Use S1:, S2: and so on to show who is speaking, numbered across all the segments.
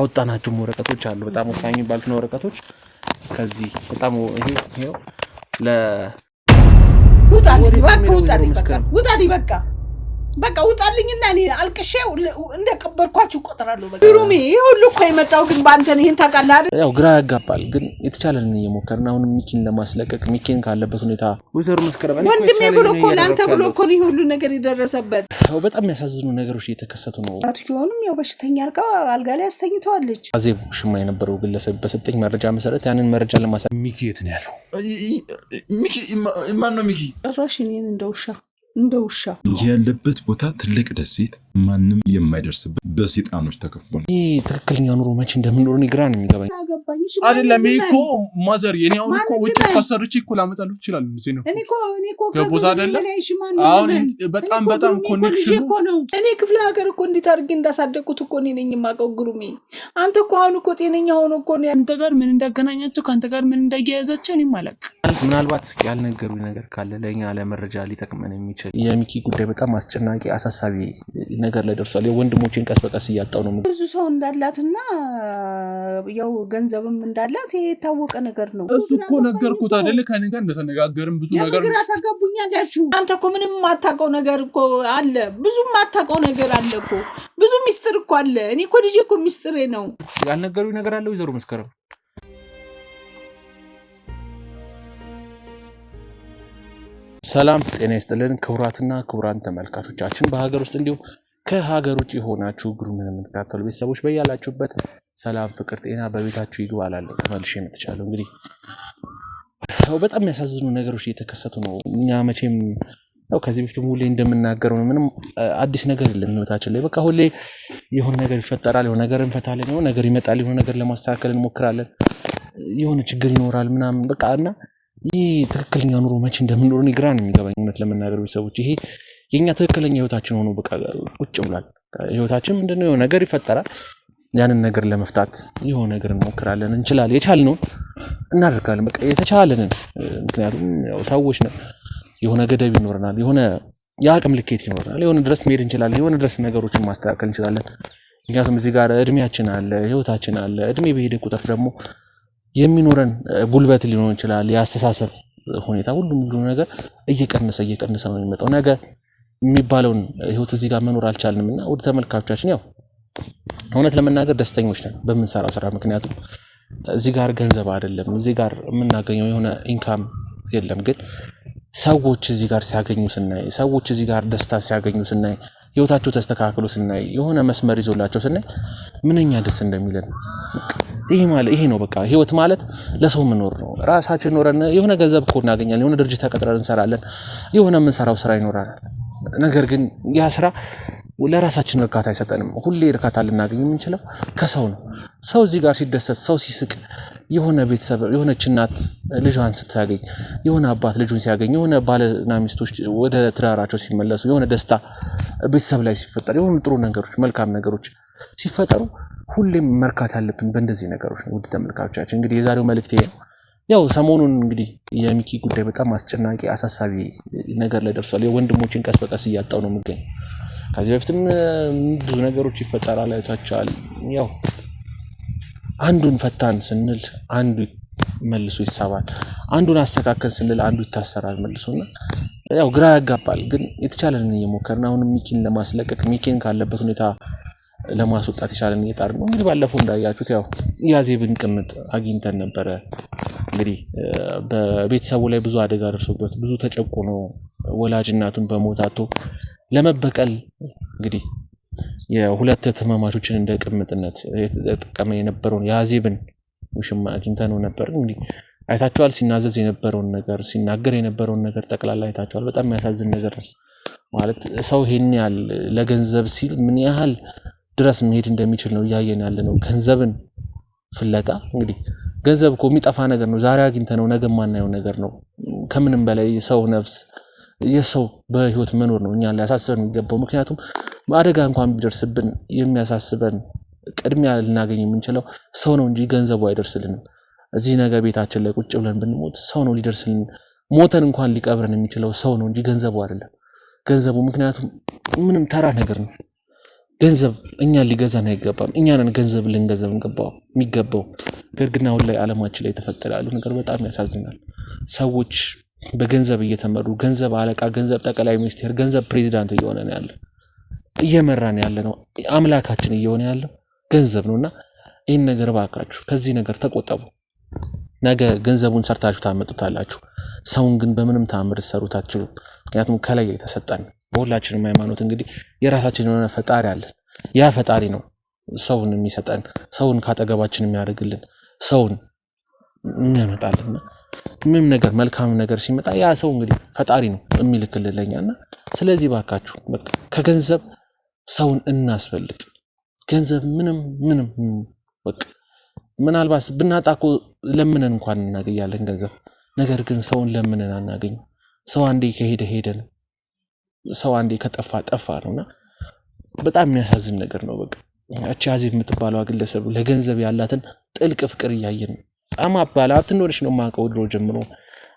S1: ያወጣናቸው ወረቀቶች አሉ በጣም ወሳኝ ባልከነ ወረቀቶች ከዚህ በጣም ይሄ ለ
S2: ውጣልኝ በቃ ውጣልኝና እኔ አልቅሼው እንደቀበርኳችሁ ቆጥራለሁ በቃ ሩሚ ሁሉ እኮ የመጣው ግን ባንተ ነው ይሄን ታውቃለህ አይደል
S1: ያው ግራ ያጋባል ግን የተቻለንን እየሞከርን አሁን ሚኪን ለማስለቀቅ ሚኪን ካለበት ሁኔታ ወይዘሮ መስከረም
S2: ወንድሜ ብሎ እኮ ላንተ ብሎ እኮ ነው ሁሉ ነገር ይደረሰበት
S1: በጣም ያሳዝኑ ነገሮች እየተከሰቱ ነው
S2: አትኪውንም ያው በሽተኛ አልጋ ላይ አስተኝቷለች
S1: አዜብ ሽማ የነበረው ግለሰብ በሰጠኝ መረጃ መሰረት ያንን መረጃ ለማሳየት
S3: ሚኪ የት ነው ያለው ሚኪ ማን ነው ሚኪ
S2: ራሽኔን እንደውሻ
S3: ያለበት ቦታ ትልቅ ደሴት ማንንም የማይደርስበት በሰይጣኖች ተከፍቷል
S1: ይሄ ትክክለኛ ኑሮ መቼ እንደምንኖር ነው ግራ ነው የሚገባኝ
S4: አይደለም እኮ ማዘር የኔ አሁን እኮ ወጭ ካሰርች እኮ ላመጣልህ ይችላል እንዴ ነው
S2: እኔ እኮ
S4: ከቦታ አይደለም አሁን በጣም ኮኔክሽን
S2: ነው እኔ ክፍለ ሀገር እኮ እንዴት አድርጌ እንዳሳደቁት እኮ ነኝ የማውቀው ግሩሜ አንተ እኮ አሁን እኮ ጤነኛ ሆኖ እኮ ነው አንተ ጋር ምን እንዳገናኛቸው ካንተ ጋር ምን እንዳያያዛቸው እኔ ማለት
S1: ምናልባት ያልነገሩኝ ነገር ካለ ለኛ ለመረጃ ሊጠቅመን የሚችል የሚኪ ጉዳይ በጣም አስጨናቂ አሳሳቢ ነገር ላይ ደርሷል የወንድሞችን ቀስ በቀስ እያጣው ነው
S2: ብዙ ሰው እንዳላትና ያው ገንዘብም እንዳላት ይሄ የታወቀ ነገር ነው
S4: እሱ እኮ ነገርኩት አይደል ከኔ ጋር እንደተነጋገርን ብዙ ነገር
S2: ግራ ተጋቡኛላችሁ አንተ እኮ ምንም ማታቀው ነገር እኮ አለ ብዙ ማታቀው ነገር አለ እኮ ብዙ ሚስጥር እኮ አለ እኔ እኮ ልጅ እኮ ሚስጥሬ ነው
S1: ያልነገሩኝ ነገር አለ ወይዘሮ መስከረም ሰላም ጤና ይስጥልን ክቡራትና ክቡራን ተመልካቾቻችን በሀገር ውስጥ እንዲሁም ከሀገር ውጭ ሆናችሁ ግሩምን የምትከታተሉ ቤተሰቦች በያላችሁበት ሰላም ፍቅር ጤና በቤታችሁ ይግባላል ተመልሼ መጥቻለሁ እንግዲህ በጣም የሚያሳዝኑ ነገሮች እየተከሰቱ ነው እኛ መቼም ያው ከዚህ በፊት ሁሌ እንደምናገረው ነው ምንም አዲስ ነገር የለም ህይወታችን ላይ በቃ ሁሌ የሆነ ነገር ይፈጠራል የሆነ ነገር እንፈታለን የሆነ ነገር ይመጣል የሆነ ነገር ለማስተካከል እንሞክራለን የሆነ ችግር ይኖራል ምናምን በቃ እና ይሄ ትክክለኛ ኑሮ መቼ እንደምንኖር ነው ግራ ነው የሚገባኝ እውነት ለመናገር ቤተሰቦች ይሄ የኛ ትክክለኛ ህይወታችን ሆኖ በቃ ቁጭ ብሏል ህይወታችን ምንድነው የሆነ ነገር ይፈጠራል ያንን ነገር ለመፍታት የሆነ ነገር እንሞክራለን እንችላለን የቻልነው እናደርጋለን በቃ የተቻለንን ምክንያቱም ያው ሰዎች ነን የሆነ ገደብ ይኖርናል የሆነ የአቅም ልኬት ይኖርናል የሆነ ድረስ መሄድ እንችላለን የሆነ ድረስ ነገሮችን ማስተካከል እንችላለን ምክንያቱም እዚህ ጋር እድሜያችን አለ ህይወታችን አለ እድሜ በሄደ ቁጥር ደግሞ የሚኖረን ጉልበት ሊሆን ይችላል ያስተሳሰብ ሁኔታ ሁሉ ነገር እየቀነሰ ነው የሚመጣው ነገር የሚባለውን ህይወት እዚህ ጋር መኖር አልቻልንምና ወደ ተመልካቾቻችን ያው እውነት ለመናገር ደስተኞች ነን በመንሰራው ስራ ምክንያቱም እዚህ ጋር ገንዘብ አይደለም እዚህ ጋር የምናገኘው የሆነ ኢንካም የለም ግን ሰዎች እዚህ ጋር ሲያገኙ ስናይ ሰዎች እዚህ ጋር ደስታ ሲያገኙ ስናይ ህይወታቸው ተስተካክሎ ስናይ የሆነ መስመር ይዞላቸው ስናይ ምንኛ ደስ እንደሚለን ይሄ ነው በቃ ህይወት ማለት ለሰው መኖር ነው ራሳችን ኖረን የሆነ ገንዘብ እኮ እናገኛለን የሆነ ድርጅት ተቀጥረን እንሰራለን የሆነ የምንሰራው ስራ ይኖራል ነገር ግን ያ ስራ ለራሳችን እርካታ አይሰጠንም ሁሌ እርካታ ልናገኝ የምንችለው ከሰው ነው ሰው እዚህ ጋር ሲደሰት ሰው ሲስቅ የሆነ ቤተሰብ የሆነች እናት ልጇን ስታገኝ የሆነ አባት ልጁን ሲያገኝ የሆነ ባልና ሚስቶች ወደ ትዳራቸው ሲመለሱ የሆነ ደስታ ቤተሰብ ላይ ሲፈጠር የሆነ ጥሩ ነገሮች መልካም ነገሮች ሲፈጠሩ ሁሌም መርካት ያለብን በእንደዚህ ነገሮች ነው ውድ ተመልካቾቻችን እንግዲህ የዛሬው መልእክቴ ያው ሰሞኑን እንግዲህ የሚኪ ጉዳይ በጣም አስጨናቂ አሳሳቢ ነገር ላይ ደርሷል የወንድሞችን ቀስ በቀስ እያጣው ነው የሚገኝ ከዚህ በፊትም ብዙ ነገሮች ይፈጠራል አይታችኋል ያው አንዱን ፈታን ስንል አንዱ መልሶ ይሳባል አንዱን አስተካከል ስንል አንዱ ይታሰራል መልሶና ያው ግራ ያጋባል ግን የተቻለንን እየሞከርን አሁን ሚኪን ለማስለቀቅ ሚኪን ካለበት ሁኔታ ለማስወጣት ይቻላል እየጣርን ነው እንግዲህ ባለፈው እንዳያችሁት ያው ያዜብን ቅምጥ አግኝተን ነበር እንግዲህ በቤተሰቡ ላይ ብዙ አደጋ ደርሶበት ብዙ ተጨቆኖ ወላጅ እናቱን በሞታቶ ለመበቀል እንግዲህ የሁለት ተማማቾችን እንደ ቅምጥነት የተጠቀመ የነበረውን ያዜብን ውሽማ አግኝተነው ነበር እንግዲህ አይታችኋል ሲናዘዝ የነበረውን ነገር ሲናገር የነበረውን ነገር ጠቅላላ አይታችኋል በጣም የሚያሳዝን ነገር ነው ማለት ሰው ይሄን ያህል ለገንዘብ ሲል ምን ያህል ድረስ መሄድ እንደሚችል ነው ያየን ያለነው ገንዘብን ፍለጋ እንግዲህ ገንዘብ እኮ የሚጠፋ ነገር ነው ዛሬ አግኝተነው ነገ ማናየው ነገር ነው ከምንም በላይ ሰው ነፍስ የሰው በህይወት መኖር ነው እኛን ሊያሳስበን የሚገባው ምክንያቱም አደጋ እንኳን ቢደርስብን የሚያሳስበን ቅድሚያ ልናገኝ የምንችለው ሰው ነው እንጂ ገንዘቡ አይደርስልንም እዚህ ነገ ቤታችን ላይ ቁጭ ብለን ብንሞት ሰው ነው ሊደርስልን ሞተን እንኳን ሊቀብረን የሚችለው ሰው ነው እንጂ ገንዘቡ አይደለም ገንዘቡ ምክንያቱም ምንም ተራ ነገር ነው ገንዘብ እኛን ሊገዛን አይገባም። እኛንን ገንዘብ ልንገዛው የሚገባው ግን አሁን ላይ ዓለማችን ላይ ተፈጠረ ያለው ነገር በጣም ያሳዝናል። ሰዎች በገንዘብ እየተመሩ ገንዘብ አለቃ፣ ገንዘብ ጠቅላይ ሚኒስቴር፣ ገንዘብ ፕሬዚዳንት እየሆነ ነው ያለው። እየመራን ያለ ነው አምላካችን እየሆነ ያለው ገንዘብ ነውና ይሄን ነገር ባካችሁ ከዚህ ነገር ተቆጠቡ። ነገ ገንዘቡን ሰርታችሁ ታመጡታላችሁ። ሰውን ግን በምንም ተአምር ሰሩታችሁ። ምክንያቱም ከላይ የተሰጠን በሁላችንም ሃይማኖት እንግዲህ የራሳችን የሆነ ፈጣሪ አለ። ያ ፈጣሪ ነው ሰውን የሚሰጠን፣ ሰውን ካጠገባችን የሚያደርግልን፣ ሰውን የሚያመጣልን። ምንም ነገር መልካም ነገር ሲመጣ ያ ሰው እንግዲህ ፈጣሪ ነው የሚልክልን ለኛና ስለዚህ ባካችሁ በቃ ከገንዘብ ሰውን እናስፈልጥ። ገንዘብ ምንም በቃ ምናልባት ብናጣቆ ለምነን እንኳን እናገኛለን ገንዘብ። ነገር ግን ሰውን ለምነን አናገኝ። ሰው አንዴ ከሄደ ነው። ሰው አንዴ ከጠፋ ነውና በጣም የሚያሳዝን ነገር ነው። በቃ እቺ አዜብ የምትባለው ግለሰብ ለገንዘብ ያላትን ጥልቅ ፍቅር እያየን ነው። በጣም አባላት እንደሆነች ነው ማቀው ድሮ ጀምሮ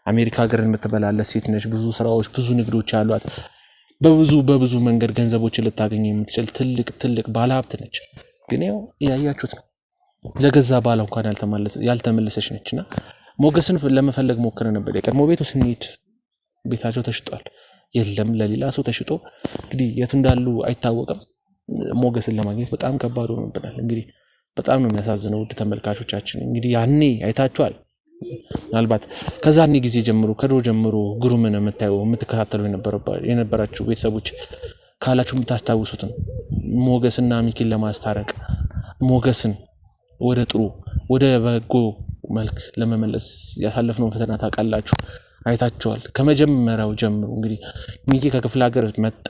S1: አሜሪካ ሀገርን የምትበላለች ሴት ነች። ብዙ ስራዎች፣ ብዙ ንግዶች ያሏት በብዙ መንገድ ገንዘቦችን ልታገኝ የምትችል ትልቅ ባለሀብት ነች። ግን ያው ያያችሁት ነው ለገዛ ባሏ እንኳን ያልተመለሰች ነችና ሞገስን ለመፈለግ ሞክረ ነበር። የቀድሞ ቤቱ ስንሄድ ቤታቸው ተሽጧል። የለም ለሌላ ሰው ተሽጦ እንግዲህ የት እንዳሉ አይታወቅም። ሞገስን ለማግኘት በጣም ከባድ ሆኖብናል። እንግዲህ በጣም ነው የሚያሳዝነው። ውድ ተመልካቾቻችን እንግዲህ ያኔ አይታችኋል። ምናልባት ከዛኔ ጊዜ ጀምሮ ከድሮ ጀምሮ ግሩምን የምትከታተሉ የነበራችሁ ቤተሰቦች ካላችሁ የምታስታውሱትን ሞገስና ሚኪን ለማስታረቅ ሞገስን ወደ ጥሩ ወደ በጎ መልክ ለመመለስ ያሳለፍነው ፈተና ታውቃላችሁ፣ አይታችኋል። ከመጀመሪያው ጀምሮ እንግዲህ ሚኪ ከክፍለ ሀገር መጣ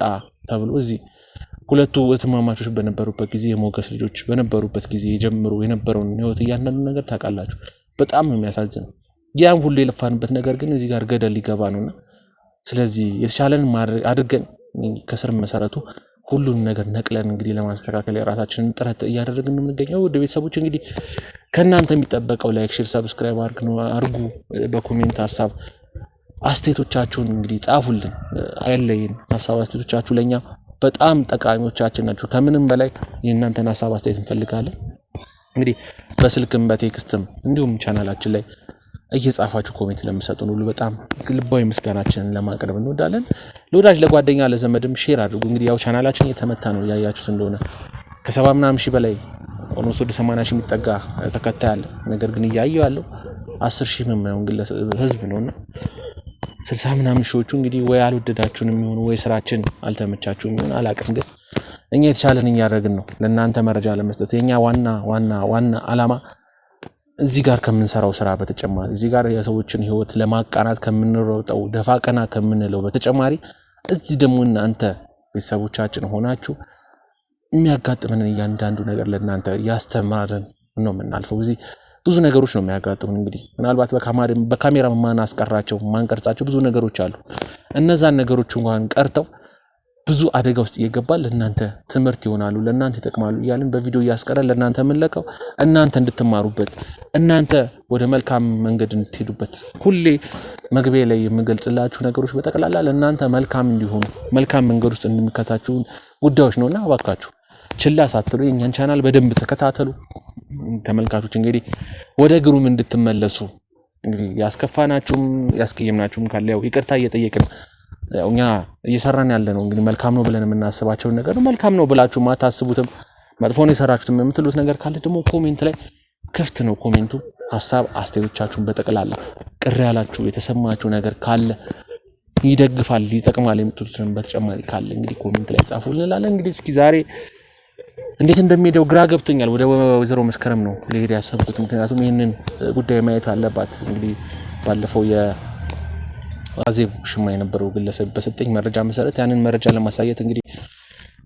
S1: ተብሎ እዚህ ሁለቱ እህትማማቾች በነበሩበት ጊዜ የሞገስ ልጆች በነበሩበት ጊዜ ጀምሮ የነበረውን ህይወት እያንዳንዱ ነገር ታውቃላችሁ። በጣም ነው የሚያሳዝነው። ያም ሁሉ የለፋንበት ነገር ግን እዚህ ጋር ገደል ሊገባ ነውና ስለዚህ የተሻለን አድርገን ከስር መሰረቱ ሁሉን ነገር ነቅለን እንግዲህ ለማስተካከል የራሳችንን ጥረት እያደረግን ነው የምንገኘው። ወደ ቤተሰቦች እንግዲህ ከእናንተ የሚጠበቀው ላይክ፣ ሼር፣ ሰብስክራይብ አድርጉ። በኮሜንት ሀሳብ አስተያየቶቻችሁን እንግዲህ ጻፉልን፣ አይለይን። ሀሳብ አስተያየቶቻችሁ ለኛ በጣም ጠቃሚዎቻችን ናቸው። ከምንም በላይ የእናንተን ሀሳብ አስተያየት እንፈልጋለን። እንግዲህ በስልክም በቴክስትም እንዲሁም ቻናላችን ላይ እየጻፋችሁ ኮሜንት ለምሰጡን ሁሉ በጣም ልባዊ ምስጋናችንን ለማቅረብ እንወዳለን። ለወዳጅ ለጓደኛ ለዘመድም ሼር አድርጉ። እንግዲህ ያው ቻናላችን እየተመታ ነው ያያችሁት እንደሆነ ከ70 ምናምን ሺህ በላይ ኦልሞስት ወደ 80 ሺህ የሚጠጋ ተከታይ አለ። ነገር ግን እያየው ያለው 10 ሺህ የማይሆን ግለሰብ ህዝብ ነውና 60 ምናምን ሺዎቹ እንግዲህ ወይ አልወደዳችሁንም ይሁን ወይ ስራችን አልተመቻችሁም ይሁን አላውቅም፣ ግን እኛ የተቻለን እያደረግን ነው ለእናንተ መረጃ ለመስጠት። የኛ ዋና አላማ እዚህ ጋር ከምንሰራው ስራ በተጨማሪ እዚህ ጋር የሰዎችን ህይወት ለማቃናት ከምንሮጠው ደፋ ቀና ከምንለው በተጨማሪ እዚህ ደግሞ እናንተ ቤተሰቦቻችን ሆናችሁ የሚያጋጥመንን እያንዳንዱ ነገር ለእናንተ ያስተማርን ነው የምናልፈው። እዚህ ብዙ ነገሮች ነው የሚያጋጥሙን። እንግዲህ ምናልባት በካሜራ ማናስቀራቸው ማንቀርጻቸው ብዙ ነገሮች አሉ። እነዛን ነገሮች እንኳን ቀርተው ብዙ አደጋ ውስጥ እየገባል ለእናንተ ትምህርት ይሆናሉ፣ ለእናንተ ይጠቅማሉ እያልን በቪዲዮ እያስቀረን ለእናንተ የምንለቀው እናንተ እንድትማሩበት፣ እናንተ ወደ መልካም መንገድ እንድትሄዱበት ሁሌ መግቢያ ላይ የምገልጽላችሁ ነገሮች በጠቅላላ ለእናንተ መልካም እንዲሆኑ መልካም መንገድ ውስጥ እንድንከታችሁ ጉዳዮች ነውና እባካችሁ ችላ ሳትሉ የኛን ቻናል በደንብ ተከታተሉ። ተመልካቾች እንግዲህ ወደ ግሩም እንድትመለሱ እንግዲህ ያስከፋናችሁም ያስቀየምናችሁም ካለ ያው ይቅርታ እየጠየቅን ያው እኛ እየሰራን ያለ ነው። እንግዲህ መልካም ነው ብለን የምናስባቸው ነገር ነው። መልካም ነው ብላችሁ ማታስቡትም መጥፎ ነው የሰራችሁትም የምትሉት ነገር ካለ ደግሞ ኮሜንት ላይ ክፍት ነው ኮሜንቱ። ሐሳብ አስተያየቶቻችሁን በጠቅላላ ቅር ያላችሁ የተሰማችሁ ነገር ካለ ይደግፋል ይጠቅማል የምትሉትን በተጨማሪ ካለ እንግዲህ ኮሜንት ላይ ጻፉ እንላለን። እንግዲህ እስኪ ዛሬ እንዴት እንደሚሄደው ግራ ገብቶኛል። ወደ ወይዘሮ መስከረም ነው ልሄድ ያሰብኩት፣ ምክንያቱም ይህንን ጉዳይ ማየት አለባት። እንግዲህ ባለፈው የአዜብ ሽማ የነበረው ግለሰብ በሰጠኝ መረጃ መሰረት ያንን መረጃ ለማሳየት እንግዲህ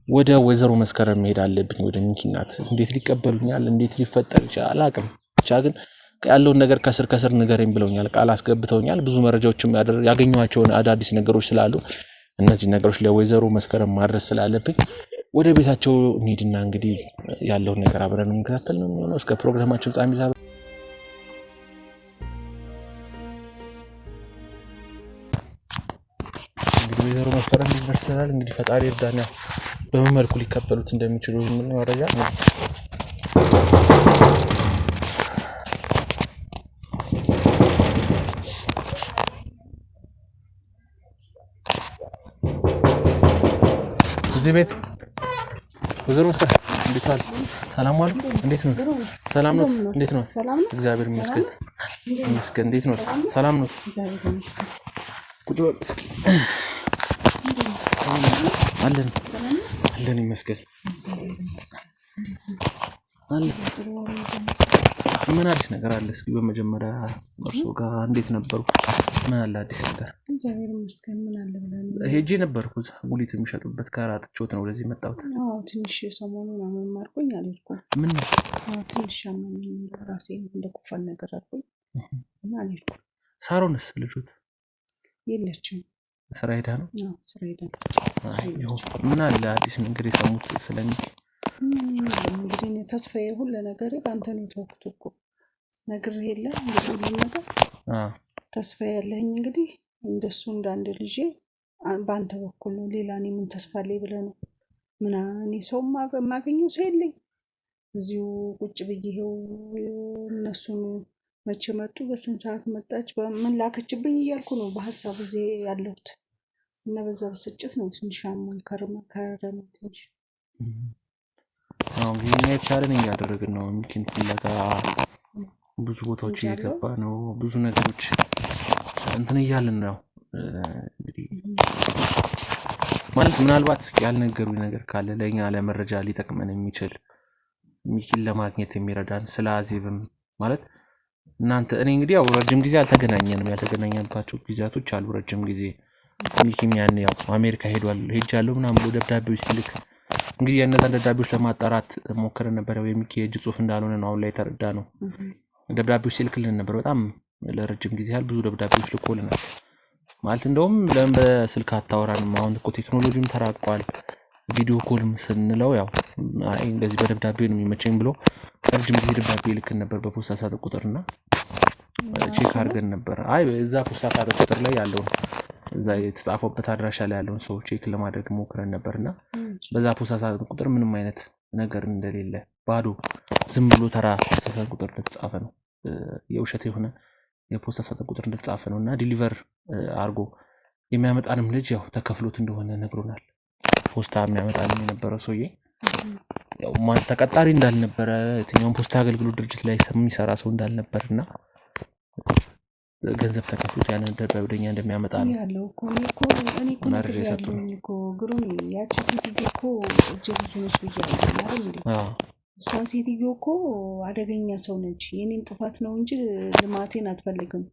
S1: ወደ ወይዘሮ መስከረም መሄድ አለብኝ፣ ወደ ሚኪ እናት። እንዴት ሊቀበሉኛል፣ እንዴት ሊፈጠር ይችላል አላውቅም። ብቻ ግን ያለውን ነገር ከስር ንገረኝ ብለውኛል፣ ቃል አስገብተውኛል። ብዙ መረጃዎችም ያገኘኋቸውን አዳዲስ ነገሮች ስላሉ እነዚህ ነገሮች ለወይዘሮ መስከረም ማድረስ ስላለብኝ ወደ ቤታቸው እንሂድና እንግዲህ ያለውን ነገር አብረን እንከታተል ነው የሚሆነው። እስከ ፕሮግራማችን ጻሚ ዛብ እንግዲህ ወይዘሮ መስከረም ይደርሳል። እንግዲህ ፈጣሪ እርዳና በምን መልኩ ሊቀበሉት እንደሚችሉ ምን መረጃ ነው? እዚህ ቤት ወዘሮ እንዴት አሉ? ሰላም ዋሉ? እንዴት ነው? ሰላም ነው? እንዴት ነው? እግዚአብሔር ይመስገን። ይመስገን። እንዴት ነው? ሰላም ነው? እግዚአብሔር ይመስገን። ቁጭ በል እስኪ። አለን ይመስገን። ምን አዲስ ነገር አለ? እስኪ በመጀመሪያ እርሶ ጋር እንዴት ነበሩ? ምን አለ አዲስ ነገር?
S2: እግዚአብሔር ይመስገን። ምን አለ ብለን
S1: ሄጄ ነበርኩ ጉሊት የሚሸጡበት ጋር አጥቾት ነው ወደዚህ መጣሁት።
S2: ትንሽ ሰሞኑን አመማርኩኝ አልሄድኩም።
S1: ምን ነው?
S2: ትንሽ አመመኝ ራሴን እንደ ኩፋን ነገር አልኩኝ እና አልሄድኩም።
S1: ሳሮንስ ልጆት
S2: የለችም።
S1: ስራ ሄዳ ነው?
S2: ስራ ሄዳ
S1: ነው። ምን አለ አዲስ ነገር የሰሙት ስለሚል?
S2: እንግዲህ ተስፋዬ ሁሉ ነገር በአንተ ነው የተወኩት እኮ ነግሬህ የለ ሁሉ ነገር ተስፋ ያለኝ እንግዲህ እንደሱ እንዳንድ ልጄ በአንተ በኩል ነው። ሌላ እኔ ምን ተስፋ አለኝ ብለህ ነው? እኔ ሰው ማገኘው ሰው የለኝ። እዚሁ ቁጭ ብዬ ይኸው እነሱን መቼ መጡ፣ በስንት ሰዓት መጣች፣ በምን ላከችብኝ እያልኩ ነው በሀሳብ ጊዜ ያለሁት እና በዛ ብስጭት ነው ትንሽ አሞኝ ከረመ ትንሽ
S1: እንግዲህ እኛ የተሻለን እያደረግን ነው። ሚኪን ፍለጋ ብዙ ቦታዎች እየገባ ነው። ብዙ ነገሮች እንትን እያልን ነው። እንግዲህ ማለት ምናልባት ያልነገሩኝ ነገር ካለ ለእኛ ለመረጃ ሊጠቅመን የሚችል ሚኪን ለማግኘት የሚረዳን ስለ አዜብም ማለት እናንተ እኔ እንግዲህ ያው ረጅም ጊዜ አልተገናኘንም። ያልተገናኘንባቸው ጊዜያቶች አሉ ረጅም ጊዜ። ሚኪም ያን ያው አሜሪካ ሄጃለሁ ምናምን ብሎ ደብዳቤዎች ሲልክ እንግዲህ የእነዛን ደብዳቤዎች ለማጣራት ሞክረን ነበር። የሚኪ የእጅ ጽሑፍ እንዳልሆነ ነው አሁን ላይ ተረዳ ነው። ደብዳቤዎች ሲልክልን ነበር በጣም ለረጅም ጊዜ ያህል ብዙ ደብዳቤዎች ልኮልናል። ማለት እንደውም ለምን በስልክ አታወራንም? አሁን እኮ ቴክኖሎጂም ተራቋል። ቪዲዮ ኮልም ስንለው ያው እንደዚህ በደብዳቤ ነው የሚመቸኝ ብሎ ረጅም ጊዜ ደብዳቤ ልክን ነበር በፖስታ ሳጥን ቁጥርና ቼክ አድርገን ነበር። እዛ ፖስታ ሳጥን ቁጥር ላይ ያለውን እዛ የተጻፈበት አድራሻ ላይ ያለውን ሰው ቼክ ለማድረግ ሞክረን ነበርና በዛ ፖስታ ሳጥን ቁጥር ምንም አይነት ነገር እንደሌለ ባዶ ዝም ብሎ ተራ ፖስታ ሳጥን ቁጥር እንደተጻፈ ነው። የውሸት የሆነ የፖስታ ሳጥን ቁጥር እንደተጻፈ ነውና ዲሊቨር አድርጎ የሚያመጣንም ልጅ ያው ተከፍሎት እንደሆነ ነግሮናል። ፖስታ የሚያመጣልን የነበረው ሰውዬ ያው ማን ተቀጣሪ እንዳልነበረ የትኛውም ፖስታ አገልግሎት ድርጅት ላይ የሚሰራ ሰው እንዳልነበርና ገንዘብ ተከፍሎት ያንን ደብዳቤ ወደኛ እንደሚያመጣ ነው
S2: ያለው እኮ እኔ እኮ ግሩም ያቺ ሴትዮ እኮ እጅግ ብዙ ነች ብያለሁ አይደል እንዴ? እሷ ሴትዮ እኮ አደገኛ ሰው ነች። የኔን ጥፋት ነው እንጂ ልማቴን አትፈልግም።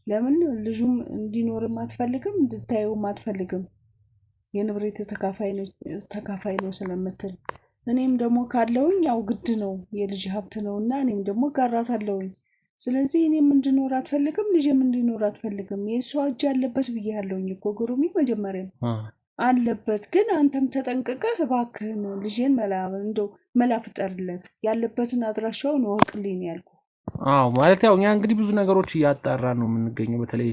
S2: ለምን ልጁም እንዲኖርም አትፈልግም፣ እንድታየውም አትፈልግም። የንብረት ተካፋይ ነው ስለምትል እኔም ደግሞ ካለውኝ ያው ግድ ነው የልጅ ሀብት ነውና እኔም ደግሞ ጋራታለሁኝ። ስለዚህ እኔም እንድኖር አትፈልግም፣ ልጅም እንዲኖር አትፈልግም። የእሷ እጅ አለበት ብያለሁኝ እኮ ግሩሚ መጀመሪያ አለበት። ግን አንተም ተጠንቅቀህ እባክህን ልጄን መላ ፍጠርለት፣ ያለበትን አድራሻውን እወቅልኝ ያልኩ።
S1: ማለት ያው እኛ እንግዲህ ብዙ ነገሮች እያጣራ ነው የምንገኘው። በተለይ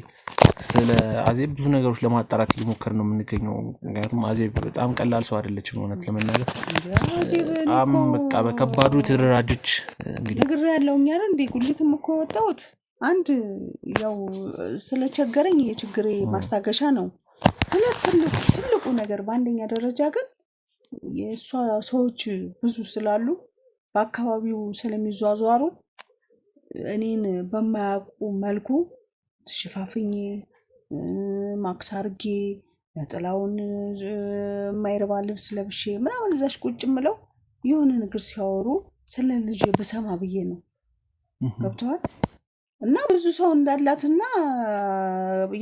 S1: ስለ አዜብ ብዙ ነገሮች ለማጣራት እየሞከር ነው የምንገኘው። ምክንያቱም አዜብ በጣም ቀላል ሰው አይደለችም። እውነት ለመናገር በጣም በቃ በከባዱ የተደራጀች እንግዲህ
S2: ነገር ያለው እኛ እንዴ ጉሊትም እኮ ወጣሁት አንድ ያው ስለቸገረኝ የችግሬ ማስታገሻ ነው። ሁለት ትልቁ ነገር በአንደኛ ደረጃ ግን የእሷ ሰዎች ብዙ ስላሉ በአካባቢው ስለሚዟዟሩ እኔን በማያውቁ መልኩ ተሽፋፍኜ ማክስ አርጌ ነጠላውን የማይረባ ልብስ ለብሼ ምናምን እዛሽ ቁጭ ምለው የሆነ ነገር ሲያወሩ ስለ ልጅ በሰማ ብዬ ነው። ገብቶሃል? እና ብዙ ሰው እንዳላትና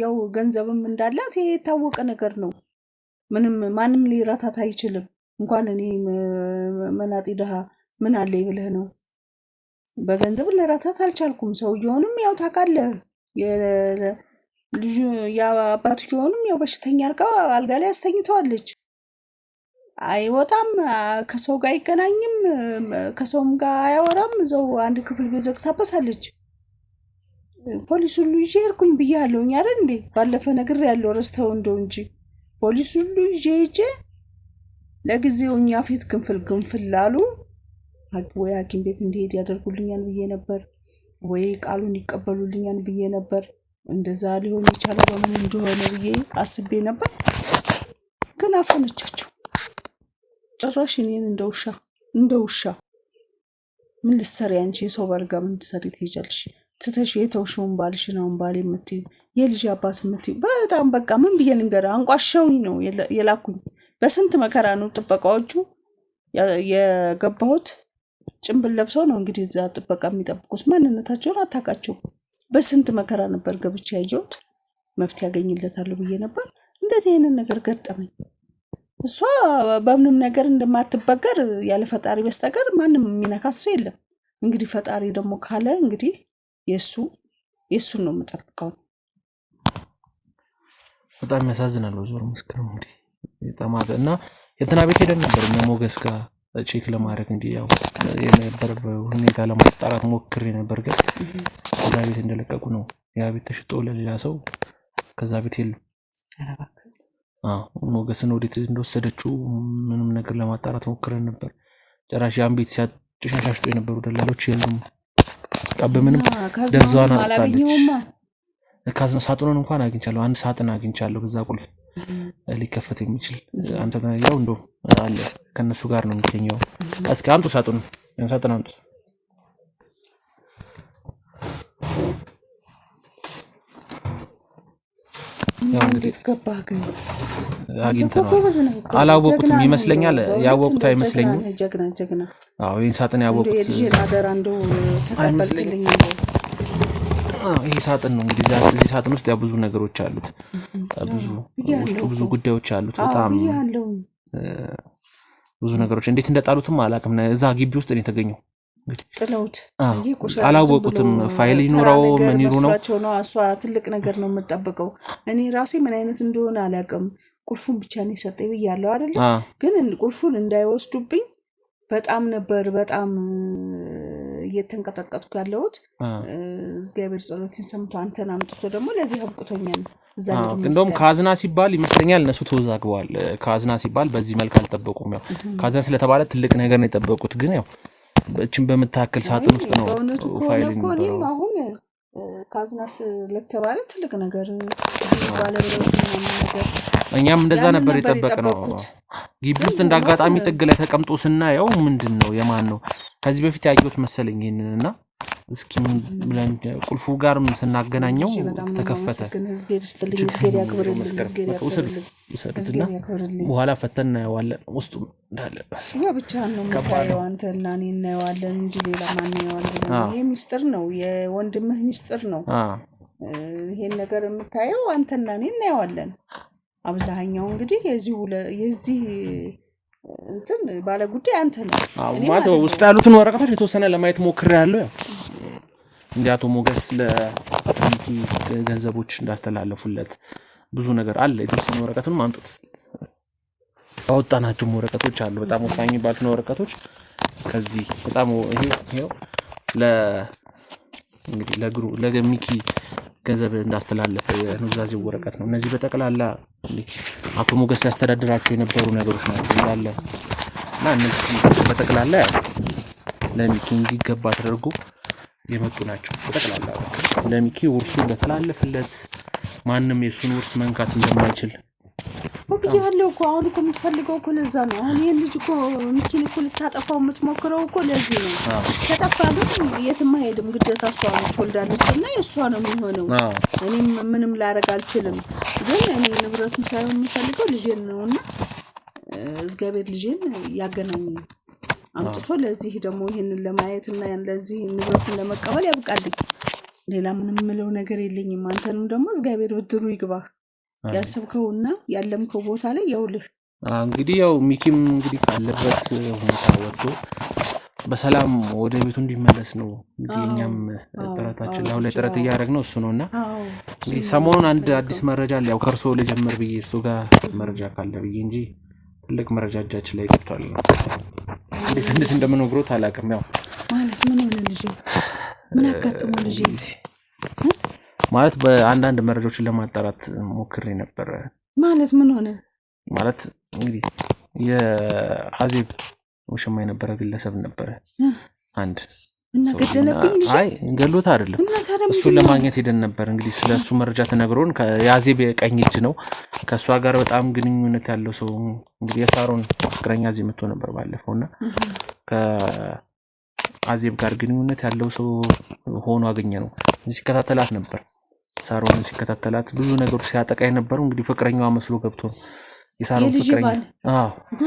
S2: ያው ገንዘብም እንዳላት ይሄ የታወቀ ነገር ነው። ማንም ሊረታት አይችልም። እንኳን እኔ መናጢ ድሃ ምን አለኝ ብለህ ነው። በገንዘብ ለራታት አልቻልኩም። ሰውየውንም ያው ታውቃለህ ልጁ የአባትየውንም ያው በሽተኛ አልጋ ላይ አስተኝተዋለች። አይወጣም፣ ከሰው ጋር አይገናኝም፣ ከሰውም ጋር አያወራም። እዛው አንድ ክፍል ቤት ዘግታበታለች። ፖሊስ ሁሉ ይዤ ሄድኩኝ ብያለሁኝ አይደል እንዴ? ባለፈ ነገር ያለው ረስተው እንደው እንጂ ፖሊስ ሁሉ ይዤ ለጊዜው እኛ ፊት ግንፍል ላሉ ወይ ሐኪም ቤት እንዲሄድ ያደርጉልኛል ብዬ ነበር፣ ወይ ቃሉን ይቀበሉልኛል ብዬ ነበር። እንደዛ ሊሆን የቻለው በምን እንደሆነ ብዬ አስቤ ነበር። ግን አፈነቻቸው ጭራሽ እኔን እንደ ውሻ ምን ልትሰሪ አንቺ የሰው ባልጋ ምን ትሰሪ ትሄጃለሽ? ትተሽ የተውሽውን ባልሽን አሁን ባል የምትይው የልጅ አባት የምትይው በጣም በቃ ምን ብዬ ልንገርህ፣ አንቋሸውኝ ነው የላኩኝ። በስንት መከራ ነው ጥበቃዎቹ የገባሁት። ጭንብል ለብሰው ነው እንግዲህ እዛ ጥበቃ የሚጠብቁት፣ ማንነታቸውን አታውቃቸውም። በስንት መከራ ነበር ገብቼ ያየሁት። መፍትሄ ያገኝለታለሁ ብዬ ነበር። እንደዚህ አይነት ነገር ገጠመኝ። እሷ በምንም ነገር እንደማትበገር ያለ ፈጣሪ በስተቀር ማንም የሚነካት ሰው የለም። እንግዲህ ፈጣሪ ደግሞ ካለ እንግዲህ የእሱን ነው የምጠብቀው።
S1: በጣም ያሳዝናል። ዞር መስከረ እንግዲህ ተማዘ እና የትና ቤት ሄደን ነበር እኛ ሞገስ ጋር ቼክ ለማድረግ እንዲህ ያው የነበረ ሁኔታ ለማጣራት ሞክሬ ነበር። ግን ከዛ ቤት እንደለቀቁ ነው ያ ቤት ተሽጦ ለሌላ ሰው ከዛ ቤት የለም። ሞገስን ወዴት እንደወሰደችው ምንም ነገር ለማጣራት ሞክረን ነበር። ጭራሽ ያን ቤት ሲያሻሽጡ የነበሩ ደላሎች የሉም። በምንም ደብዛዋን አጥታለች። ሳጥኑን እንኳን አግኝቻለሁ። አንድ ሳጥን አግኝቻለሁ። በዛ ቁልፍ ሊከፈት የሚችል አንተ ያው እንደው አለ ከነሱ ጋር ነው የሚገኘው። እስኪ አምጡ ሳጥኑ አምጡ።
S2: ያው እንግዲህ ተከባህ ግን
S1: አላወቁትም ይመስለኛል። ያወቁት አይመስለኝም።
S2: ጀግና
S1: ይሄን ሳጥን ያወቁት
S2: ልጅ አደራ እንደው ተቀበልልኝ።
S1: ይሄ ሳጥን ነው እንግዲህ እዚህ ሳጥን ውስጥ ያው ብዙ ነገሮች አሉት። ብዙ ጉዳዮች አሉት። በጣም ብዙ ነገሮች እንዴት እንደጣሉትም አላውቅም። እዛ ግቢ ውስጥ ነው የተገኘው።
S2: ጥለውት
S1: አላወቁትም። ፋይል ይኖረው ምን ይሩ ነው
S2: እሷ ትልቅ ነገር ነው የምጠብቀው። እኔ ራሴ ምን አይነት እንደሆነ አላውቅም። ቁልፉን ብቻ ነው የሰጠኝ ብያለሁ አይደል? ግን ቁልፉን እንዳይወስዱብኝ በጣም እየተንቀጠቀጥኩ ያለሁት። እግዚአብሔር ጸሎትን ሰምቶ አንተን አምጥቶ ደግሞ ለዚህ አብቅቶኛል።
S1: እንደውም ካዝና ሲባል ይመስለኛል እነሱ ተወዛግበዋል። ካዝና ሲባል በዚህ መልክ አልጠበቁም። ያው ካዝና ስለተባለ ትልቅ ነገር ነው የጠበቁት። ግን ያው እቺን በመታከል ሳጥን ውስጥ ነው ፋይል የሚኖረው።
S2: አሁን ካዝና ስለተባለ ትልቅ ነገር ባለብረው ነገር
S1: እኛም እንደዛ ነበር የጠበቅነው። ግቢ ውስጥ እንዳጋጣሚ ጥግ ላይ ተቀምጦ ስናየው ምንድነው የማን ነው ከዚህ በፊት ያየሁት መሰለኝ ይሄንንና እስኪ ብለን ቁልፉ ጋር ስናገናኘው ተከፈተ። በኋላ ፈተን እናየዋለን ውስጡ እንዳለ።
S2: ያ ብቻ ነው የምታየው አንተና እኔ እናየዋለን እንጂ ሌላ ማን ያየዋለን? ይሄ ሚስጥር ነው፣ የወንድምህ ሚስጥር ነው። ይሄን ነገር የምታየው አንተና እኔ እናየዋለን። አብዛኛው እንግዲህ የዚህ እንትን ባለ ጉዳይ አንተ ነው
S1: ማለት ውስጥ ያሉትን ወረቀቶች የተወሰነ ለማየት ሞክሬያለሁ። ያው እንዲያቶ ሞገስ ለሚኪ ገንዘቦች እንዳስተላለፉለት ብዙ ነገር አለ። የተወሰነ ወረቀቱን ማምጡት አወጣናቸው ወረቀቶች አሉ። በጣም ወሳኝ የሚባሉት ወረቀቶች ከዚህ በጣም ይሄው እንግዲህ ለሚኪ ገንዘብ እንዳስተላለፈ የኑዛዜ ወረቀት ነው። እነዚህ በጠቅላላ አቶ ሞገስ ያስተዳድራቸው የነበሩ ነገሮች ናቸው እንዳለ እና እነዚህ በጠቅላላ ለሚኪ እንዲገባ ተደርጎ የመጡ ናቸው። በጠቅላላ ለሚኪ ውርሱ እንደተላለፈለት ማንም የሱን ውርስ መንካት እንደማይችል
S2: ያለው እኮ አሁን እኮ የምትፈልገው እኮ ለዛ ነው። አሁን ይሄን ልጅ እኮ ሚኪን እኮ ልታጠፋው የምትሞክረው እኮ ለዚህ ነው። ከጠፋ ግን የትም አይሄድም። ግዴታ እሷ ነች ወልዳለች እና የእሷ ነው የሚሆነው። እኔም ምንም ላደርግ አልችልም። ግን እኔ ንብረቱን ሳይሆን የምፈልገው ልጄን ነው እና እግዚአብሔር ልጄን ያገናኘኝ አምጥቶ ለዚህ ደግሞ ይሄንን ለማየት እና ለዚህ ንብረቱን ለመቀበል ያብቃልኝ። ሌላ ምንም ምለው ነገር የለኝም። አንተንም ደግሞ እግዚአብሔር ብድሩ ይግባ። ያሰብከውና ያለምከው ቦታ ላይ ያውልህ።
S1: እንግዲህ ያው ሚኪም እንግዲህ ካለበት ሁኔታ ወጥቶ በሰላም ወደ ቤቱ እንዲመለስ ነው እንግዲህ እኛም ጥረታችን ላይ ጥረት እያደረግነው እሱ ነውና እንግዲህ ሰሞኑን አንድ አዲስ መረጃ አለ። ያው ከርሶ ልጀምር ብዬ እሱ ጋር መረጃ ካለ ብዬ እንጂ ትልቅ መረጃ እጃችን ላይ ገብቷል። እንዴት እንደምንነግሮት አላውቅም። ያው
S2: ማለት ምን ሆነ ልጅ ምን አጋጥሞ ልጅ
S1: ማለት በአንዳንድ መረጃዎችን ለማጣራት ሞክሬ ነበር።
S2: ማለት ምን ሆነ
S1: ማለት እንግዲህ የአዜብ ውሽማ የነበረ ግለሰብ ነበረ አንድ
S2: እና ገደለብኝ ልጅ
S1: አይ ገሎት አይደለም እሱን ለማግኘት ሄደን ነበር እንግዲህ ስለሱ መረጃ ተነግሮን የአዜብ የቀኝ እጅ ነው ከሷ ጋር በጣም ግንኙነት ያለው ሰው እንግዲህ የሳሮን ፍቅረኛ እዚህ መጥቶ ነበር ባለፈውና ከአዜብ ጋር ግንኙነት ያለው ሰው ሆኖ አገኘ ነው ሲከታተላት ነበር ሳሮን ሲከታተላት ብዙ ነገሮች ሲያጠቃ የነበረው እንግዲህ ፍቅረኛዋ መስሎ ገብቶ የሳሮን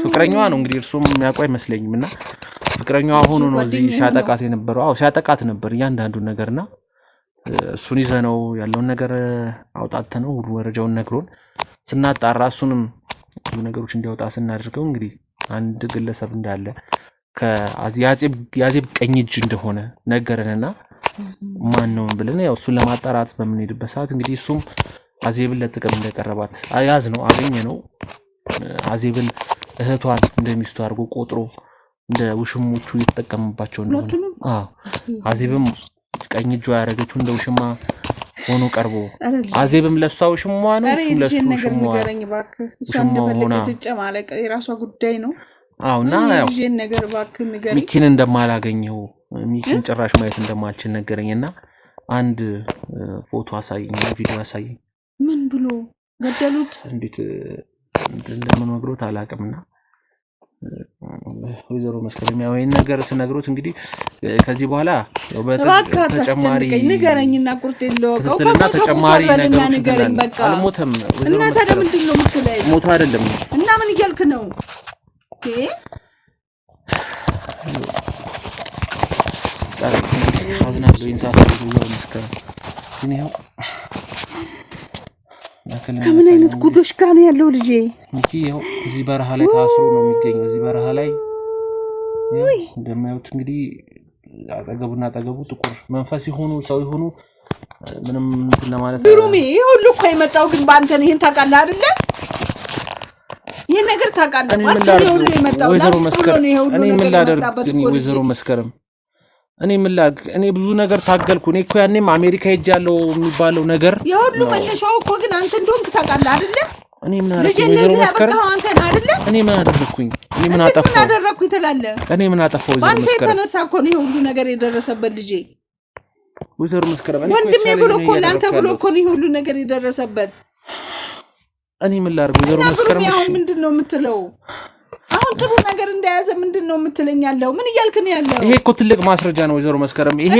S1: ፍቅረኛዋ ነው እንግዲህ እርሱም የሚያውቀው አይመስለኝምና ፍቅረኛዋ ሆኖ ነው እዚህ ሲያጠቃት የነበረው ሲያጠቃት ነበር እያንዳንዱ ነገርና እሱን ይዘነው ያለውን ነገር አውጣተነው ሁሉ ወረጃውን ነግሮን ስናጣራ እሱንም ብዙ ነገሮች እንዲያወጣ ስናደርገው እንግዲህ አንድ ግለሰብ እንዳለ ከአዜብ ቀኝ እጅ እንደሆነ ነገረንና ማን ነው ብለን ያው እሱን ለማጣራት በመንሄድበት ሰዓት እንግዲህ እሱም አዜብን ለጥቅም እንደቀረባት አያዝ ነው አገኘ ነው አዜብን እህቷን እንደሚስቱ አድርጎ ቆጥሮ እንደ ውሽሞቹ እየተጠቀመባቸው እንደሆነ አዜብም ቀኝ እጇ ያደረገችው እንደ ውሽማ ሆኖ ቀርቦ አዜብም ለሷ ውሽማ ነው እሱም ለሱ ውሽማ
S2: ንገረኝ እባክህ እሷ እንደፈለገች ትጨማለቅ የራሷ ጉዳይ ነው
S1: እና ያው
S2: ልጄን ነገር እባክህ ንገረኝ
S1: ሚኪን እንደማላገኘው ሚኪን ጭራሽ ማየት እንደማልችል ነገረኝና አንድ ፎቶ አሳየኝ ቪዲዮ አሳየኝ
S2: ምን ብሎ ገደሉት
S1: እንዴት እንደምን ወግሮት አላቅምና ወይዘሮ መስከረም ያው ይሄን ነገር ስነግሮት እንግዲህ ከዚህ በኋላ
S2: ተጨማሪ ንገረኝና ቁርጤን ለወቀው
S1: ተጨማሪ ነገር
S2: ንገረኝ በቃ
S1: አልሞተም
S2: እና ታዲያ ምንድን ነው የምትለኝ
S1: ሞቶ አይደለም
S2: እና ምን እያልክ ነው
S1: አዝናለሁ ኢንሳስ ወይዘሮ መስከረም ግን ያው
S2: ከምን አይነት ጉዶሽ ጋር ነው ያለው ልጄ
S1: እንጂ ያው እዚህ በረሃ ላይ ታስሮ ነው የሚገኘው እዚህ በረሃ ላይ እንደማይወት እንግዲህ አጠገቡ ጥቁር መንፈስ ይሆኑ ሰው ይሆኑ ምንም እንትን ለማለት
S2: ግሩሜ ሁሉ እኮ የመጣው ግን ባንተ ነው ይሄን ታውቃለህ አይደለ ይሄን ነገር ታውቃለህ ባንተ ሁሉ የመጣው
S1: ወይዘሮ መስከረም እኔ ምን ላደርግ ወይዘሮ መስከረም እኔ ብዙ ነገር ታገልኩ እኔ እኮ ያኔም አሜሪካ ሄጃለሁ የሚባለው ነገር
S2: የሁሉ መነሻው እኮ ግን አንተ እንደሆንክ ታውቃለህ አይደለ
S1: እኔ ምን አደረኩኝ ወይዘሮ መስከረም
S2: አንተ አይደለ
S1: እኔ ምን አደረኩኝ እኔ ምን አጠፋሁ
S2: ትላለህ
S1: እኔ ምን አጠፋሁ ወይዘሮ መስከረም
S2: አንተ የተነሳ እኮ ነው ሁሉ ነገር የደረሰበት ልጄ
S1: ወይዘሮ መስከረም እኔ
S2: ወንድሜ ብሎ እኮ ላንተ ብሎ እኮ ነው ሁሉ ነገር የደረሰበት
S1: እኔ ምን ላድርግ ወይዘሮ መስከረም
S2: አሁን ምንድነው የምትለው አሁን ጥሩ ነገር እንደያዘ ምንድነው የምትለኛለው ምን እያልክ ነው ያለው
S1: ይሄ እኮ ትልቅ ማስረጃ ነው ወይዘሮ መስከረም ይሄ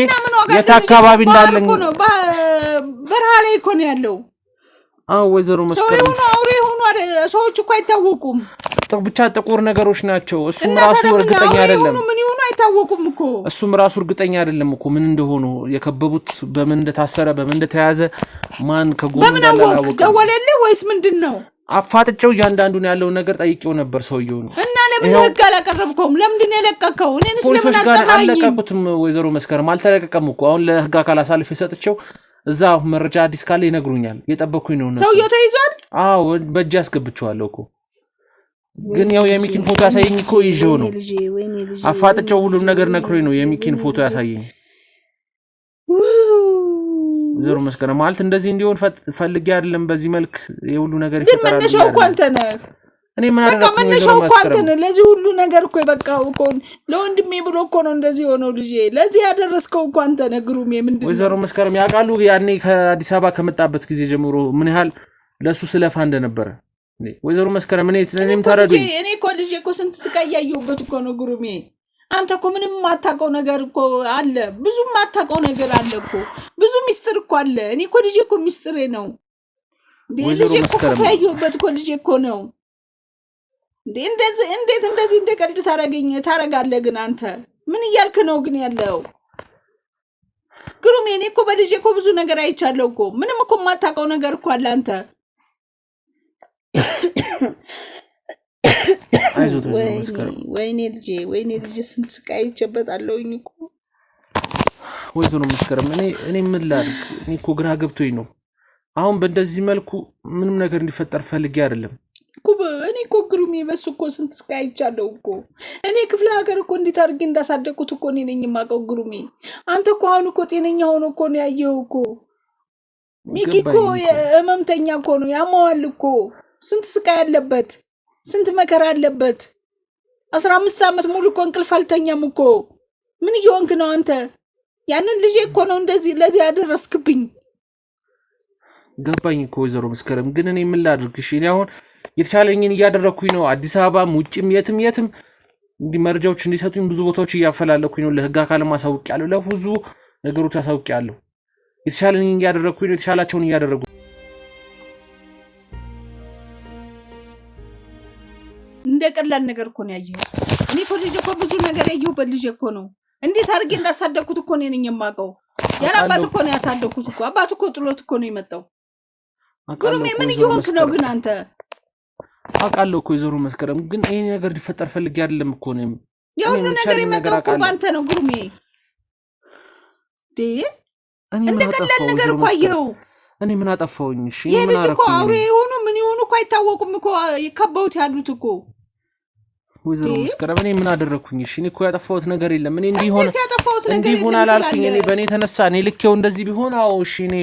S1: የት አካባቢ እንዳለኝ
S2: በረሃ ላይ እኮ ነው ያለው
S1: ወይዘሮ መስከረም
S2: ሰው ነው አውሬ ሆኖ ሰዎች እኮ አይታወቁም
S1: ብቻ ጥቁር ነገሮች ናቸው እሱም ራሱ እርግጠኛ አይደለም
S2: ምን ይሆኑ አይታወቁም እኮ
S1: እሱም ራሱ እርግጠኛ አይደለም እኮ ምን እንደሆኑ የከበቡት በምን እንደታሰረ በምን እንደተያዘ ማን ከጎኑ እንዳላወቀ
S2: ደወለልህ ወይስ ምንድነው
S1: አፋጥጨው እያንዳንዱን ያለው ነገር ጠይቄው ነበር ሰውየው
S2: እና ለምን ህግ አላቀረብከውም ለምንድን ነው የለቀቀው እኔንስ ለምን
S1: አልለቀቁትም ወይዘሮ መስከረም አልተለቀቀም እኮ አሁን ለህግ አካል አሳልፌ ሰጥቼው እዛ መረጃ አዲስ ካለ ይነግሩኛል የጠበኩኝ ነው
S2: ሰውየው ተይዟል
S1: በእጅ አስገብቼዋለሁ እኮ ግን ያው የሚኪን ፎቶ ያሳየኝ እኮ ይዤው ነው አፋጥጨው ሁሉም ነገር ነክሮኝ ነው የሚኪን ፎቶ ያሳየኝ ወይዘሮ መስከረም ማለት እንደዚህ እንዲሆን ፈልጌ አይደለም በዚህ መልክ የሁሉ ነገር ይፈጠራል
S2: መነሻው እኮ አንተ ነህ
S1: እኔ ምን
S2: አደረኩ መነሻው እኮ አንተ ነህ ለዚህ ሁሉ ነገር እኮ የበቃው እኮ ለወንድሜ ብሎ እኮ ነው እንደዚህ ሆነው ልጄ ለዚህ ያደረስከው እኮ አንተ ነህ ግሩሜ ምንድነው
S1: ወይዘሮ መስከረም ያውቃሉ ያኔ ከአዲስ አበባ ከመጣበት ጊዜ ጀምሮ ምን ያህል ለሱ ስለፋ እንደነበረ ወይዘሮ መስከረም እኔም ተረዱኝ
S2: እኔ እኮ ልጄ እኮ ስንት ስቃይ ያየሁበት እኮ ነው ግሩሜ አንተ እኮ ምንም ማታውቀው ነገር እኮ አለ ብዙ ማታውቀው ነገር አለ እኮ ብዙ ሚስጥር እኮ አለ እኔ እኮ ልጄ እኮ ሚስጥሬ ነው ልጄ እኮ ያየሁበት እኮ ልጄ እኮ ነው እንዴት እንደዚህ እንደቀልድ ታረጋለህ ግን አንተ ምን እያልክ ነው ግን ያለው ግሩሜ እኔ እኮ በልጄ እኮ ብዙ ነገር አይቻለሁ እኮ ምንም እኮ ማታውቀው ነገር እኮ አለ አንተ
S1: አይዞት መስከረም
S2: ወይኔ ልጄ ስንት ስቃይ አይቼበታለሁኝ እኮ
S1: ወይዘሮ መስከረም እኔ ምን ላድርግ እኔ እኮ ግራ ገብቶኝ ነው አሁን በእንደዚህ መልኩ ምንም ነገር እንዲፈጠር ፈልጌ አይደለም
S2: እኔ እኮ ግሩሜ በሱ እኮ ስንት ስቃይ አይቻለሁ እኮ እኔ ክፍለ ሀገር እኮ እንዴት አድርጌ እንዳሳደግኩት እኮ እኔ ነኝ የማውቀው ግሩሜ አንተ እኮ አሁን እኮ ጤነኛ ሆኖ እኮ ነው ያየኸው እኮ ሚኪ እኮ ህመምተኛ እኮ ነው ያማዋል እኮ ስንት ስቃይ ያለበት ስንት መከራ አለበት 15 ዓመት ሙሉ እኮ እንቅልፍ አልተኛም እኮ ምን እየሆንክ ነው አንተ ያንን ልጅ እኮ ነው እንደዚህ ለዚህ ያደረስክብኝ
S1: ገባኝ እኮ ወይዘሮ መስከረም ግን እኔ ምን ላድርግሽ እኔ አሁን የተቻለኝን እያደረኩኝ ነው አዲስ አበባም ውጭም የትም እንዲ መረጃዎች እንዲሰጡኝ ብዙ ቦታዎች እያፈላለኩኝ ነው ለህግ አካልም አሳውቂያለሁ ለብዙ ነገሮች አሳውቂያለሁ የተቻለኝን እያደረኩኝ ነው የተቻላቸውን እያደረጉ
S2: እንደ ቀላል ነገር እኮ ነው ያየው እኔ እኮ ልጅ እኮ ብዙ ነገር ያየው በልጅ እኮ ነው እንዴት አድርጌ እንዳሳደግኩት እኮ ነኝ የማውቀው ያላባት እኮ ነው ያሳደግኩት እኮ አባት እኮ ጥሎት እኮ ነው የመጣው ጉሩሜ ምን እየሆንክ ነው ግን አንተ
S1: አቃለው እኮ ወይዘሮ መስከረም ግን ይሄ ነገር ሊፈጠር ፈልጌ አይደለም እኮ ነው
S2: ያው ነገር የመጣው እኮ ባንተ ነው ጉሩሜ እንደ ቀላል ነገር እኮ አየው
S1: እኔ ምን አጠፋውኝ እሺ
S2: ይሄ ልጅ እኮ አውሬ የሆኑ ምን ይሆኑ እኮ አይታወቁም እኮ ይከባውት ያሉት እኮ
S1: ወይዘሮ መስከረም እኔ ምን አደረኩኝ እሺ እኔ እኮ ያጠፋሁት ነገር የለም እኔ እንዲሆን አላልኩኝ እኔ በእኔ ተነሳ እኔ ልኬው እንደዚህ ቢሆን አዎ እሺ እኔ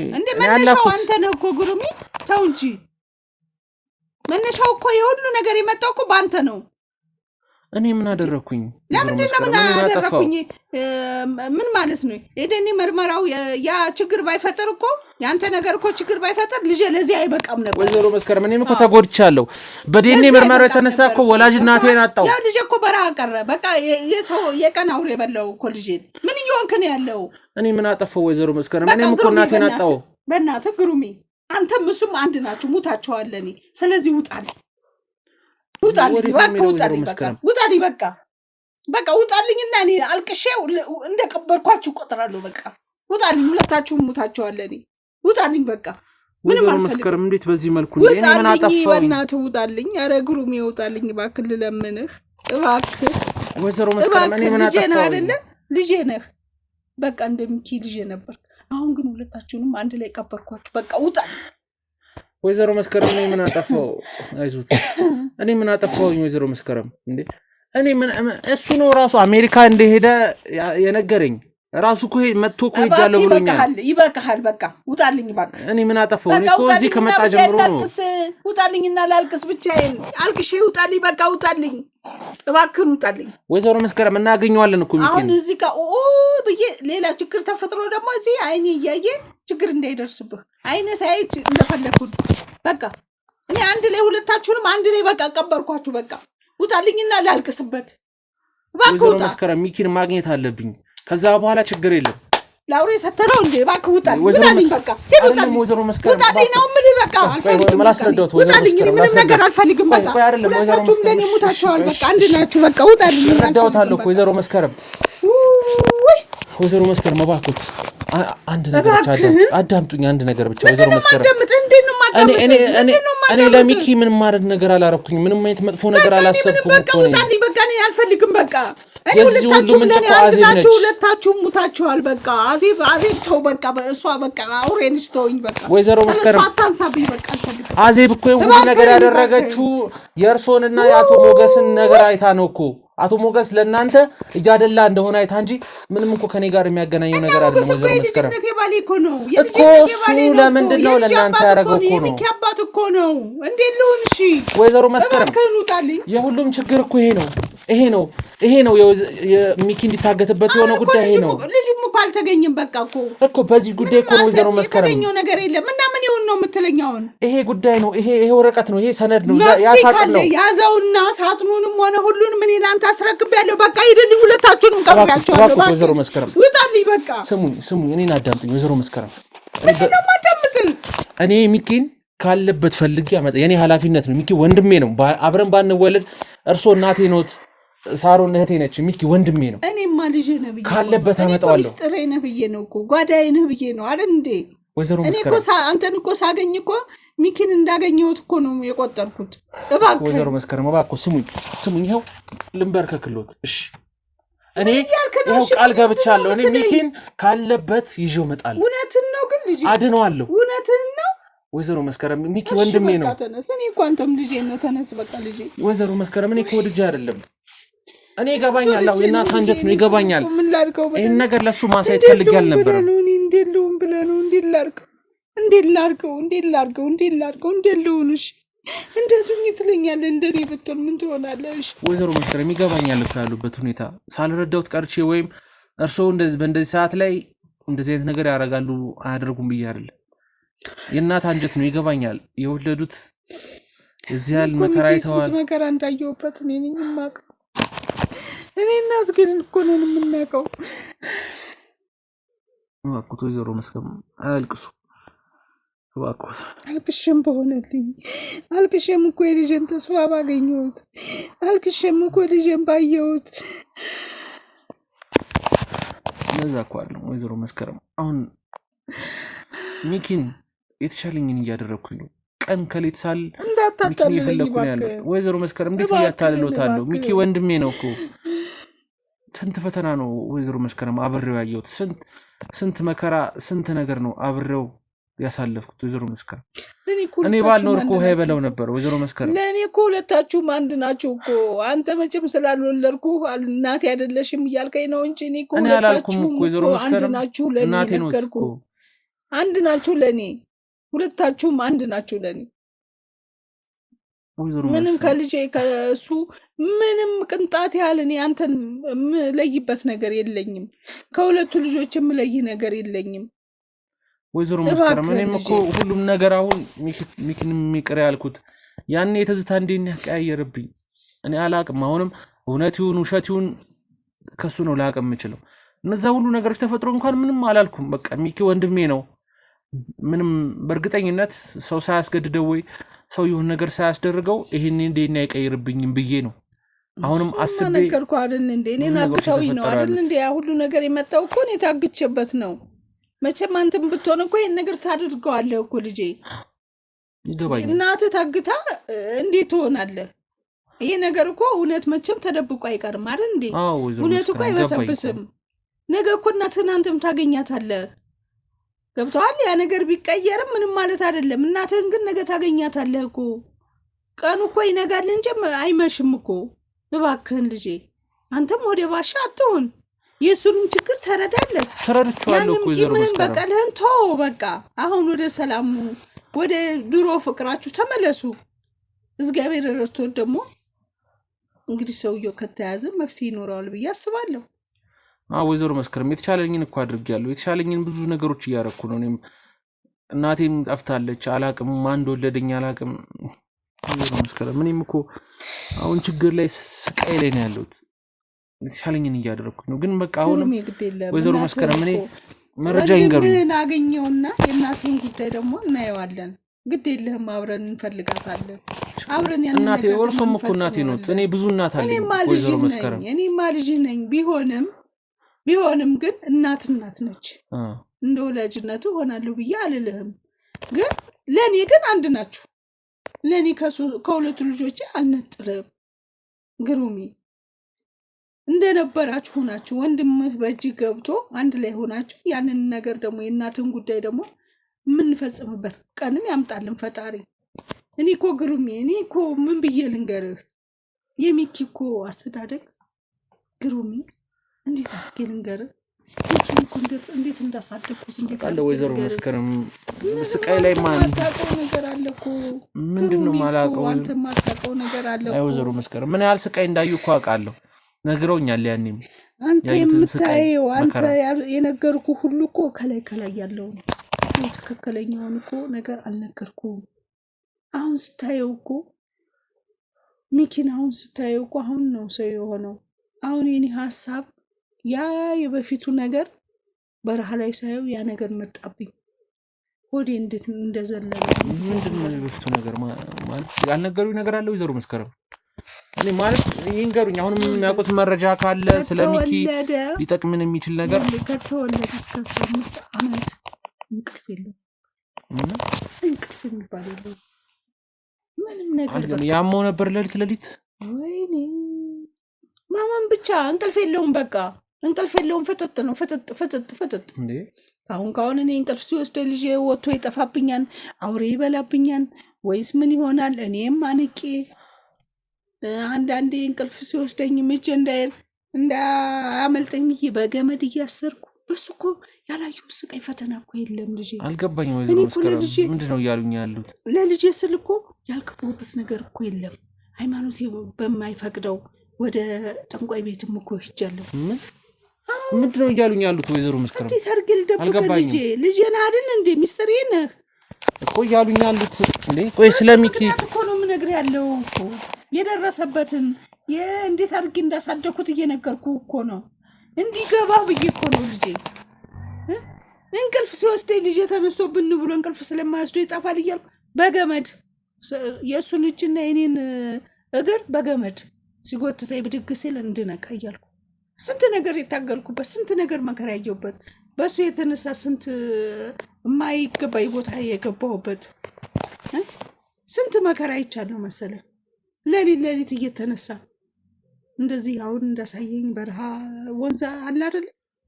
S2: መነሻው አንተ ነህ እኮ ጉሩሜ ተው እንጂ መነሻው እኮ የሁሉ ነገር የመጣው እኮ ባንተ ነው
S1: እኔ ምን አደረኩኝ
S2: ለምንድን ነው ምን አደረኩኝ ምን ማለት ነው እኔ መርመራው ያ ችግር ባይፈጠር እኮ ያንተ ነገር እኮ ችግር ባይፈጠር ልጅ ለዚህ አይበቃም ነበር
S1: ወይዘሮ መስከረም እኔም እኮ ተጎድቻለሁ በዲኤንኤ መርመራው የተነሳ እኮ ወላጅ እናቴን አጣው
S2: ያ ልጅ እኮ በረሃ ቀረ በቃ የሰው የቀን አውሬ በለው እኮ ልጅ ምን ይሆንክ ነው ያለው
S1: እኔ ምን አጠፋው ወይዘሮ መስከረም እኔም እኮ እናቴን አጣው
S2: በእናትህ ጉሩሜ አንተም እሱም አንድ ናችሁ ሙታቸዋል እኔ ስለዚህ ውጣልኝ በቃ ውጣልኝና እኔ አልቅሼው እንደቀበርኳችሁ ቆጥራለሁ በቃ ውጣልኝ ሁለታችሁም ሙታቸዋል እኔ ውጣልኝ በቃ ምንም
S1: መስከረም እንዴት በዚህ መልኩ እኔ ምን አጠፋው
S2: በእናትህ ውጣልኝ ኧረ ጉሩሜ ውጣልኝ እባክህ ልለምንህ እባክህ
S1: ወይዘሮ መስከረም እኔ ምን አጠፋው
S2: ልጄ ነህ በቃ እንደምኪ ልጄ ነበር አሁን ግን ሁለታችሁንም አንድ ላይ ቀበርኳችሁ በቃ ውጣልኝ
S1: ወይዘሮ መስከረም እኔ ምን አጠፋው አይዞት እኔ ምን አጠፋውኝ ወይዘሮ መስከረም እንዴ እኔ ምን እሱ ነው ራሱ አሜሪካ እንደሄደ የነገረኝ ራሱ እኮ መጥቶ እኮ ሄጃለሁ ብሎኛል
S2: ይበቃሃል በቃ ውጣልኝ ባክ
S1: እኔ ምን አጠፋው እኔ እኮ እዚህ ከመጣ ጀምሮ ነው
S2: ውጣልኝና ላልቅስ ብቻዬን አልቅሼ ውጣልኝ በቃ ውጣልኝ እባክህ ውጣልኝ
S1: ወይዘሮ መስከረም እናገኘዋለን እኮ
S2: አሁን እዚህ ጋር ብዬ ሌላ ችግር ተፈጥሮ ደግሞ እዚህ አይኔ እያየ ችግር እንዳይደርስብህ አይነ ሳይት እንደፈለኩት በቃ እኔ አንድ ላይ ሁለታችሁንም አንድ ላይ በቃ ቀበርኳችሁ በቃ ውጣልኝና ላልቅስበት
S1: እባክህ ውጣ መስከረም ሚኪን ማግኘት አለብኝ ከዛ በኋላ ችግር የለም
S2: ላውሬ ሰተረው እንዴ እባክህ ውጣልኝ በቃ
S1: አይደለም ወይዘሮ መስከረም
S2: ውጣልኝ ነው ምን በቃ አልፈልግም
S1: ማላስረዳት ወይዘሮ መስከረም
S2: ምንም ነገር አልፈልግም በቃ ሁለታችሁም ለኔ ሙታችኋል በቃ አንድ ናችሁ በቃ ውጣልኝ
S1: ረዳውታለሁ ወይዘሮ መስከረም ወይዘሮ መስከረም እባክዎት አንድ ነገር ብቻ አዳምጡኝ አንድ ነገር ብቻ ወይዘሮ መስከረም እኔ ለሚኪ ምን ማድረግ ነገር አላረኩኝ ምንም አይነት መጥፎ ነገር አላሰብኩም
S2: በቃ ውጣልኝ በቃ እኔ አልፈልግም በቃ እኔ ሁለታችሁም ለኔ አንድ ናችሁ ሁለታችሁም ሙታችኋል በቃ አዜብ ተው በቃ እሷ በቃ አውሬንስ ተውኝ በቃ
S1: ወይዘሮ መስከረም
S2: አታንሳብኝ በቃ አልፈልግም
S1: አዜብ እኮ ሁሉ ነገር ያደረገችው የእርሶንና የአቶ ሞገስን ነገር አይታ ነው እኮ አቶ ሞገስ ለእናንተ እያደላ እንደሆነ አይታ እንጂ ምንም እኮ ከኔ ጋር የሚያገናኘው ነገር አይደለም ወይዘሮ መስከረም እኮ እሱ ለምንድን ነው ለእናንተ ያደረገው እኮ ነው
S2: የሚካባት እኮ ነው እንዴት ልሁን እሺ
S1: ወይዘሮ መስከረም የሁሉም ችግር እኮ ይሄ ነው የሚኪ እንዲታገትበት የሆነ ጉዳይ ይሄ ነው
S2: ልጅም እኮ አልተገኘም በቃ
S1: እኮ በዚህ ጉዳይ እኮ ነው ወይዘሮ መስከረም
S2: የተገኘው ነገር የለም እና ምን ይሁን ነው የምትለኛውን
S1: ይሄ ጉዳይ ነው ይሄ ወረቀት ነው ይሄ ሰነድ ነው ያሳጥን ነው
S2: ያዘውና ሳጥኑንም ሆነ ሁሉንም ምን ይላንተ አስረክብያለሁ በቃ ሂድልኝ ሁለታችሁንም ቀብራችኋለሁ
S1: ባክ ወይዘሮ መስከረም
S2: ውጣልኝ በቃ
S1: ስሙኝ እኔን አዳምጡኝ ወይዘሮ መስከረም
S2: ምንድነው ማዳምጥኝ
S1: እኔ ሚኪን ካለበት ፈልጌ አመጣ የኔ ኃላፊነት ነው ሚኪ ወንድሜ ነው አብረን ባንወለድ እርሶ እናቴ ኖት ሳሮን እህቴ ነች ሚኪ ወንድሜ ነው
S2: እኔማ ልጅ ነህ ብዬ
S1: ካለበት አመጣዋለሁ
S2: ሚስጥሬ ነህ ብዬ ነው እኮ ጓዳዬ ነህ ብዬ ነው አይደል እንዴ
S1: ወይዘሮ መስከረም
S2: እኔ እኮ አንተን እኮ ሳገኝ እኮ ሚኪን እንዳገኘሁት እኮ ነው የቆጠርኩት እባክህ
S1: ወይዘሮ መስከረም እባክህ ስሙኝ ይኸው ልንበርከክሎት እሺ እኔ ይኸው ቃል ገብቻለሁ እኔ ሚኪን ካለበት ይዤው እመጣለሁ
S2: እውነትን ነው ግን ልጅ
S1: አድነዋለሁ
S2: እውነትን ነው
S1: ወይዘሮ መስከረም ሚኪ ወንድሜ ነው
S2: ተነስ እኔ እኮ አንተም ልጄ ነው ተነስ በቃ ልጄ
S1: ወይዘሮ መስከረም እኔ እኮ ወድጄ አይደለም እኔ ይገባኛል አው የእናት አንጀት ነው ይገባኛል ይሄን ነገር ለሱ ማሳየት ፈልጋል ነበር
S2: እንዴት ላድርገው እንዴት ላድርገው እንደዚህ ትለኛለህ። እንደኔ ብትሆን ምን ትሆናለሽ?
S1: ወይዘሮ መስከረም ይገባኛል እኮ ያሉበት ሁኔታ ሳልረዳውት ቀርቼ ወይም እርስዎ እንደዚህ በእንደዚህ ሰዓት ላይ እንደዚህ አይነት ነገር ያደርጋሉ አያደርጉም ብዬ አይደለም። የእናት አንጀት ነው ይገባኛል። የወለዱት እዚህ ያህል መከራ አይተዋል።
S2: መከራ እንዳየሁበት እኔ ነኝ የማውቀው። እኔና አስገድን እኮ ነን የምናውቀው።
S1: እባክዎት ወይዘሮ መስከረም አያልቅሱ እባክዎት።
S2: አልቅሼም በሆነልኝ፣ አልቅሼም እኮ የልጄን ተስፋ ባገኘሁት፣ አልቅሼም እኮ ልጄን ባየሁት።
S1: እነዛ እኮ አይደለም ወይዘሮ መስከረም። አሁን ሚኪን የተሻለኝን እያደረግኩኝ ነው። ቀን ከሌት ሳል ሚኪን እየፈለግኩ ነው ያለው። ወይዘሮ መስከረም እንዴት እያታልሎታለሁ? ሚኪ ወንድሜ ነው እኮ። ስንት ፈተና ነው ወይዘሮ መስከረም አብሬው ያየሁት። ስንት መከራ፣ ስንት ነገር ነው አብሬው ያሳለፍኩት ወይዘሮ መስከረም። እኔ ባልኖር እኮ ውሃ ይበላው ነበር ወይዘሮ መስከረም።
S2: ለእኔ እኮ ሁለታችሁም አንድ ናችሁ እኮ። አንተ መቼም ስላልወለድኩ እናቴ አይደለሽም እያልከኝ ነው እንጂ እኔ እኮ ሁለታችሁም አንድ ናችሁ። ለእኔ ነገርኩ፣ አንድ ናችሁ ለእኔ። ሁለታችሁም አንድ ናችሁ ለእኔ። ምንም ከልጄ ከእሱ ምንም ቅንጣት ያህል እኔ አንተን የምለይበት ነገር የለኝም። ከሁለቱ ልጆች የምለይ ነገር የለኝም
S1: ወይዘሮ መስከረም። እኔም እኮ ሁሉም ነገር አሁን ሚኪን የሚቀር ያልኩት ያኔ የትዝታ እንዴት ያቀያየርብኝ እኔ አላቅም። አሁንም እውነት ይሁን ውሸት ይሁን ከሱ ነው ላቅም የምችለው። እነዛ ሁሉ ነገሮች ተፈጥሮ እንኳን ምንም አላልኩም። በቃ ሚኪ ወንድሜ ነው። ምንም በእርግጠኝነት ሰው ሳያስገድደው ወይ ሰው ይሁን ነገር ሳያስደርገው ይሄን እንዴት ያቀይርብኝም ብዬ ነው አሁንም አስቤ
S2: ነገርኩ አይደል እንዴ? እኔ ናግታዊ ነው አይደል እንዴ? ያ ሁሉ ነገር የመጣው እኮ እኔ ታግቼበት ነው። መቼም አንተም ብትሆን እኮ ይሄን ነገር ታደርገዋለህ እኮ ልጄ።
S1: ይገባኛል።
S2: እናትህ ታግታ እንዴት ትሆናለህ? ይሄ ነገር እኮ እውነት መቼም ተደብቆ አይቀርም አይደል እንዴ? እውነት እኮ አይበሰብስም። ነገ እኮ እናትህን አንተም ታገኛታለህ። ገብቶሃል? ያ ነገር ቢቀየርም ምንም ማለት አይደለም። እናትህን ግን ነገ ታገኛታለህ እኮ። ቀኑ እኮ ይነጋል እንጂ አይመሽም እኮ። እባክህን ልጄ አንተም ወደ ባሻ አትሁን። የሱንም ችግር ተረዳለት።
S1: ተረድቻለሁ እኮ ወይዘሮ መስከረም።
S2: በቀልህን ተው በቃ። አሁን ወደ ሰላሙ ወደ ድሮ ፍቅራችሁ ተመለሱ። እግዚአብሔር ረድቶት ደግሞ እንግዲህ ሰውየው ከተያዘ መፍትሄ ይኖረዋል ብዬ አስባለሁ።
S1: ወይዘሮ መስከረም የተቻለኝን እኮ አድርጌያለሁ። የተቻለኝን ብዙ ነገሮች እያረኩ ነው። እኔም እናቴም ጠፍታለች፣ አላቅም። ማን እንደወለደኝ አላቅም። ወይዘሮ መስከረም እኔም እኮ አሁን ችግር ላይ ስቃይ ላይ ነው ያለሁት። የተቻለኝን እያደረኩኝ ነው። ግን በቃ አሁንም ወይዘሮ መስከረም እኔ መረጃ ይንገሩኝ።
S2: ምን አገኘውና የእናቴን ጉዳይ ደግሞ እናየዋለን። ግድ የለህም፣ አብረን እንፈልጋታለን። አብረን ያን
S1: እናቴ ወርሶም እኮ እናቴ ነው። እኔ ብዙ እናት አለኝ ወይዘሮ መስከረም።
S2: እኔማ ልጅ ነኝ። ቢሆንም ግን እናት ነች። እንደ ወላጅነቱ ሆናለሁ ብዬ አልልህም። ግን ለእኔ ግን አንድ ናችሁ። ለእኔ ከሁለቱ ልጆቼ አልነጥልህም። ግሩሜ እንደነበራችሁ ሆናችሁ ወንድምህ በእጅ ገብቶ አንድ ላይ ሆናችሁ ያንን ነገር ደግሞ የእናትን ጉዳይ ደግሞ የምንፈጽምበት ቀንን ያምጣልን ፈጣሪ። እኔ እኮ ግሩሜ እኔ እኮ ምን ብዬ ልንገርህ? የሚኪ እኮ አስተዳደግ ግሩሜ እንዴት አድርጌ ልንገርህ? ሚኪ እኮ እንዴት እንዳሳደግኩት እንዴት
S1: አለ ወይዘሮ መስከረም ስቃይ ላይ
S2: ማታውቀው ነገር አለ እኮ።
S1: ምንድነው ማላውቀው?
S2: አንተ ማታውቀው ነገር አለ እኮ።
S1: ወይዘሮ መስከረም ምን ያህል ስቃይ እንዳዩ እኮ አውቃለሁ። ነግረውኛል። ያኔም
S2: አንተ የምታየው አንተ የነገርኩ ሁሉ እኮ ከላይ ያለው ነው። ትክክለኛውን እኮ ነገር አልነገርኩም። አሁን ስታየው እኮ ሚኪን አሁን ስታየው እኮ አሁን ነው ሰው የሆነው። አሁን የኔ ሀሳብ ያ የበፊቱ ነገር በረሃ ላይ ሳየው ያ ነገር መጣብኝ። ሆዴ እንዴት እንደዘለለ።
S1: ምንድነው የበፊቱ ነገር ማለት ያልነገሩኝ ነገር አለ ወይዘሮ መስከረም? እኔ ማለት ይንገሩኝ። አሁን የሚያውቁት መረጃ ካለ ስለሚኪ ሊጠቅምን የሚችል ነገር።
S2: ከተወለደ እስከ 15 ዓመት እንቅልፍ የለውም። እንቅልፍ የሚባል የለውም። ምንም ነገር
S1: ያመው ነበር ሌሊት።
S2: ወይኔ ማማን ብቻ እንቅልፍ የለውም። በቃ እንቅልፍ የለውም። ፍጥጥ ነው ፍጥጥ እንዴ! ካሁን እኔ እንቅልፍ ሲወስደኝ ልጄ ወጥቶ ይጠፋብኛል፣ አውሬ ይበላብኛል ወይስ ምን ይሆናል? እኔም አንቄ አንዳንዴ እንቅልፍ ሲወስደኝ እጄ እንዳያመልጠኝ በገመድ እያሰርኩ በሱ እኮ ያላየው ስቃይ ፈተና እኮ የለም ልጄ።
S1: አልገባኝም።
S2: እኔ እኮ ለልጄ
S1: ምንድነው እያሉኝ ያሉት?
S2: ለልጄ ስል እኮ ያልገባሁበት ነገር እኮ የለም። ሃይማኖቴ በማይፈቅደው ወደ ጠንቋይ ቤትም እኮ ሄጃለሁ።
S1: ምንድነው እያሉኝ ያሉት ወይዘሮ መስከረም?
S2: እንዴት አድርጌ ልደብቅ ልጄን አይደል እንዴ? ሚስጥሬ ነህ
S1: እኮ እያሉኝ ያሉት እንዴ? ቆይ ስለሚኪ
S2: እኮ ነው የምነግርህ ያለው እኮ የደረሰበትን እንዴት አድርጌ እንዳሳደኩት እየነገርኩ እኮ ነው። እንዲገባህ ብዬ እኮ ነው ልጄ። እንቅልፍ ሲወስደኝ ልጄ ተነስቶብን ብሎ እንቅልፍ ስለማይወስደው ይጠፋል እያልኩ በገመድ የእሱን እጅና የኔን እግር በገመድ ሲጎትተኝ ብድግ ሲል እንድነቃ እያልኩ ስንት ነገር የታገልኩበት ስንት ነገር መከራ ያየሁበት በእሱ የተነሳ ስንት የማይገባኝ ቦታ የገባሁበት ስንት መከራ ይቻለሁ መሰለ። ሌሊት እየተነሳ እንደዚህ አሁን እንዳሳየኝ በረሃ ወንዝ አለ አይደል?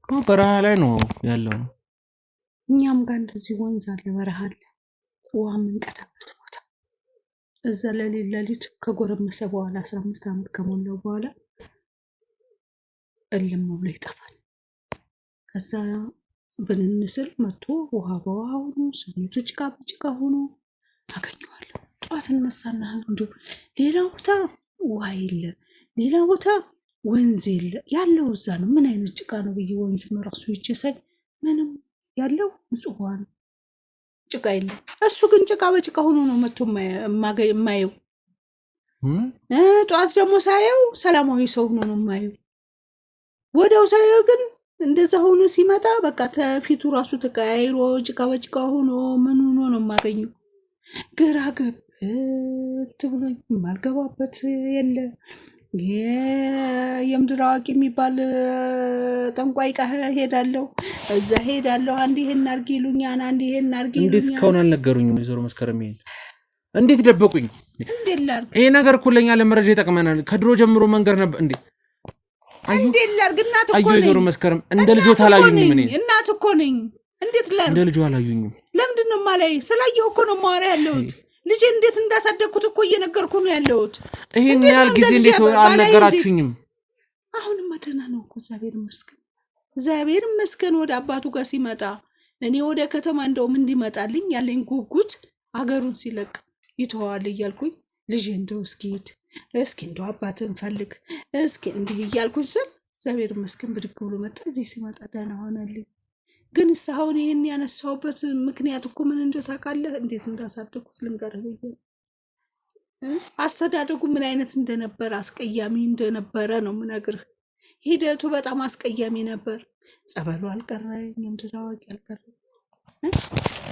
S1: በረሃ ላይ ነው ያለው።
S2: እኛም ጋር እንደዚህ ወንዝ አለ፣ በረሃ አለ፣ ውሃ የምንቀዳበት ቦታ። እዛ ሌሊት ከጎረመሰ በኋላ 15 ዓመት ከሞላው በኋላ እልም ብሎ ይጠፋል። ከዛ ብንንስል መጥቶ ውሃ በውሃ ሆኖ ሰውነቱ ጭቃ በጭቃ ሆኖ አገኘዋለሁ። ጠዋት እነሳና እንዲሁ ሌላ ቦታ ውሃ የለ፣ ሌላ ቦታ ወንዝ የለ፣ ያለው እዛ ነው። ምን አይነት ጭቃ ነው ብዬ ወንዙን ራሱ ይችሰል ምንም ያለው ንጹህ ውሃ ነው፣ ጭቃ የለም። እሱ ግን ጭቃ በጭቃ ሆኖ ነው መጥቶ የማየው። ጠዋት ደግሞ ሳየው ሰላማዊ ሰው ሆኖ ነው የማየው። ወዲያው ሳየው ግን እንደዛ ሆኖ ሲመጣ በቃ ተፊቱ ራሱ ተቀያይሮ ጭቃ በጭቃ ሆኖ ምን ሆኖ ነው የማገኘው። ግራ ገብት ብሎ የማልገባበት የለ። የምድር አዋቂ የሚባል ጠንቋይ ቃ ሄዳለሁ፣ እዛ ሄዳለሁ። አንድ ይሄን አርጊ ይሉኛል፣ አንድ ይሄን አርጊ ይሉኛል።
S1: እንዴት እስካሁን አልነገሩኝም? ወይዘሮ መስከረም ይሄን እንዴት ደበቁኝ?
S2: እንዴት ላርግ?
S1: ይሄ ነገር እኮ ለኛ ለመረጃ ይጠቅመናል። ከድሮ ጀምሮ መንገር ነበር እንዴ?
S2: እንዴት ላርግ? እናት እኮ ነኝ።
S1: ወይዘሮ መስከረም እንደ ልጆት አላዩኝም። እኔ
S2: እናት እኮ ነኝ። እንዴት ላርግ?
S1: እንደ ልጆ አላዩኝም።
S2: ለምንድን ነው የማላይ? ስላየሁ እኮ ነው የማወራ ያለሁት። ልጄ እንዴት እንዳሳደግኩት እኮ እየነገርኩ ነው ያለሁት።
S1: ይሄን ያህል ጊዜ እንዴት አልነገራችሁኝም?
S2: አሁንም ደህና ነው እኮ እግዚአብሔር ይመስገን። እግዚአብሔር ይመስገን። ወደ አባቱ ጋር ሲመጣ እኔ ወደ ከተማ እንደውም እንዲመጣልኝ ያለኝ ጉጉት አገሩን ሲለቅ ይተዋል እያልኩኝ ልጄ እንደው እስኪ እንደው አባትን ፈልግ እስኪ እንዲህ እያልኩኝ ስል እግዚአብሔር ይመስገን ብድግ ብሎ መጣ። እዚህ ሲመጣ ደህና ሆነልኝ። ግን እስካሁን ይሄን ያነሳውበት ምክንያት እኮ ምን እንደው ታውቃለህ? እንዴት እንዳሳደኩት ልንገርህ ብዬ አስተዳደጉ ምን አይነት እንደነበረ አስቀያሚ እንደነበረ ነው የምነግርህ። ሂደቱ በጣም አስቀያሚ ነበር። ጸበሉ አልቀረኝ፣ የምድር አዋቂ አልቀረኝ።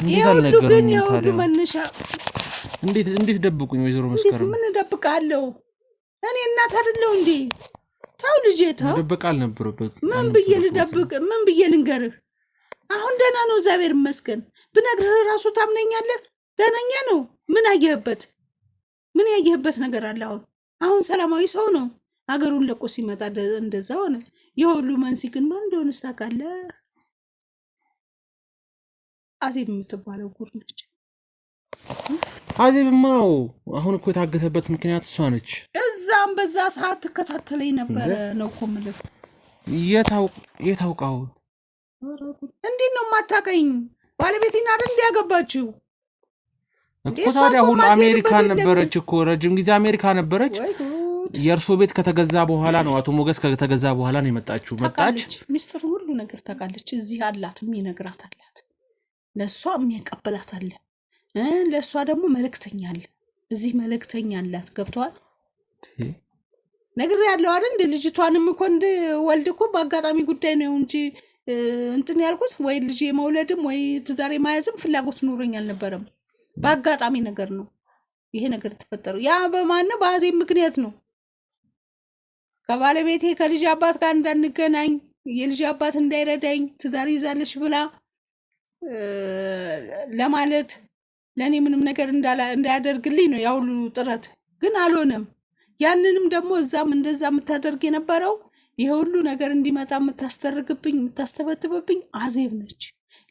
S2: ይሄ ግን የሁሉ መነሻ
S1: እንዴት ደብቁኝ? ወይዘሮ መስከረም
S2: ምን እደብቃለሁ? እኔ እናት አይደለሁ እንዴ? ተው ልጄ ተው።
S1: ደብቅ አልነበረበት።
S2: ምን ብዬ ልደብቅ? ምን ብዬ ልንገርህ? አሁን ደህና ነው እግዚአብሔር ይመስገን። ብነግርህ ራሱ ታምነኛለህ? ደህናኛ ነው። ምን አየህበት? ምን ያየህበት ነገር አለ? አሁን ሰላማዊ ሰው ነው። አገሩን ለቆ ሲመጣ እንደዛ ሆነ። የሁሉ መንስኤ ግን ማን እንደሆነ ታውቃለህ? አዜብ የምትባለው ጉር ነች።
S1: አዜብማ አሁን እኮ የታገተበት ምክንያት እሷ ነች።
S2: እዛም በዛ ሰዓት ትከታተለኝ ነበረ ነው እኮ የምልህ።
S1: የታውቃው
S2: እንዴት ነው የማታውቀኝ? ባለቤቴን አይደል እንዲያገባችው
S1: እኮ። ታዲያ አሁን አሜሪካ ነበረች እኮ ረጅም ጊዜ አሜሪካ ነበረች። የእርሶ ቤት ከተገዛ በኋላ ነው አቶ ሞገስ ከተገዛ በኋላ ነው የመጣችው። መጣች፣
S2: ሚስጥሩ ሁሉ ነገር ታውቃለች። እዚህ አላት፣ የሚነግራት አላት፣ ለእሷ የሚያቀበላት አለ፣ ለእሷ ደግሞ መልእክተኛ አለ። እዚህ መልእክተኛ አላት። ገብቷል? ነግሬያለሁ አይደል? እንደ ልጅቷንም እኮ እንደ ወልድ እኮ በአጋጣሚ ጉዳይ ነው እንጂ እንትን ያልኩት ወይ ልጅ የመውለድም ወይ ትዳር የማያዝም ፍላጎት ኑሮኝ አልነበረም። በአጋጣሚ ነገር ነው ይሄ ነገር የተፈጠረው። ያ በማን ነው? በአዜብ ምክንያት ነው። ከባለቤቴ ከልጅ አባት ጋር እንዳንገናኝ የልጅ አባት እንዳይረዳኝ ትዳር ይዛለሽ ብላ ለማለት ለእኔ ምንም ነገር እንዳያደርግልኝ ነው ያሁሉ ጥረት። ግን አልሆነም። ያንንም ደግሞ እዛም እንደዛ የምታደርግ የነበረው ይሄ ሁሉ ነገር እንዲመጣ የምታስተርግብኝ የምታስተበትብብኝ አዜብ ነች።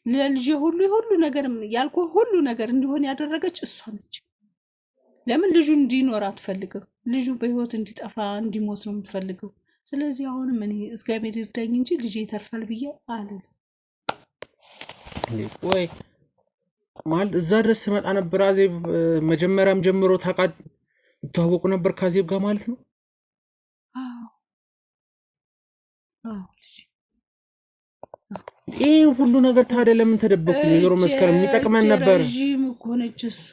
S2: ለልጅ ሁሉ ነገር ያልኩ ሁሉ ነገር እንዲሆን ያደረገች እሷ ነች። ለምን ልጁ እንዲኖር አትፈልግም። ልጁ በህይወት እንዲጠፋ እንዲሞት ነው የምትፈልገው። ስለዚህ አሁንም እኔ እግዚአብሔር ይርዳኝ እንጂ ልጄ ይተርፋል ብዬ አልልም።
S1: ወይ ማለት እዛ ድረስ ስመጣ ነበር አዜብ መጀመሪያም ጀምሮ ተዋወቁ ነበር ከአዜብ ጋር ማለት ነው? ይህ ሁሉ ነገር ታዲያ ለምን ተደበቁ? ወይዘሮ መስከረም የሚጠቅመን ነበር።
S2: ረዥም እኮ ነች እሷ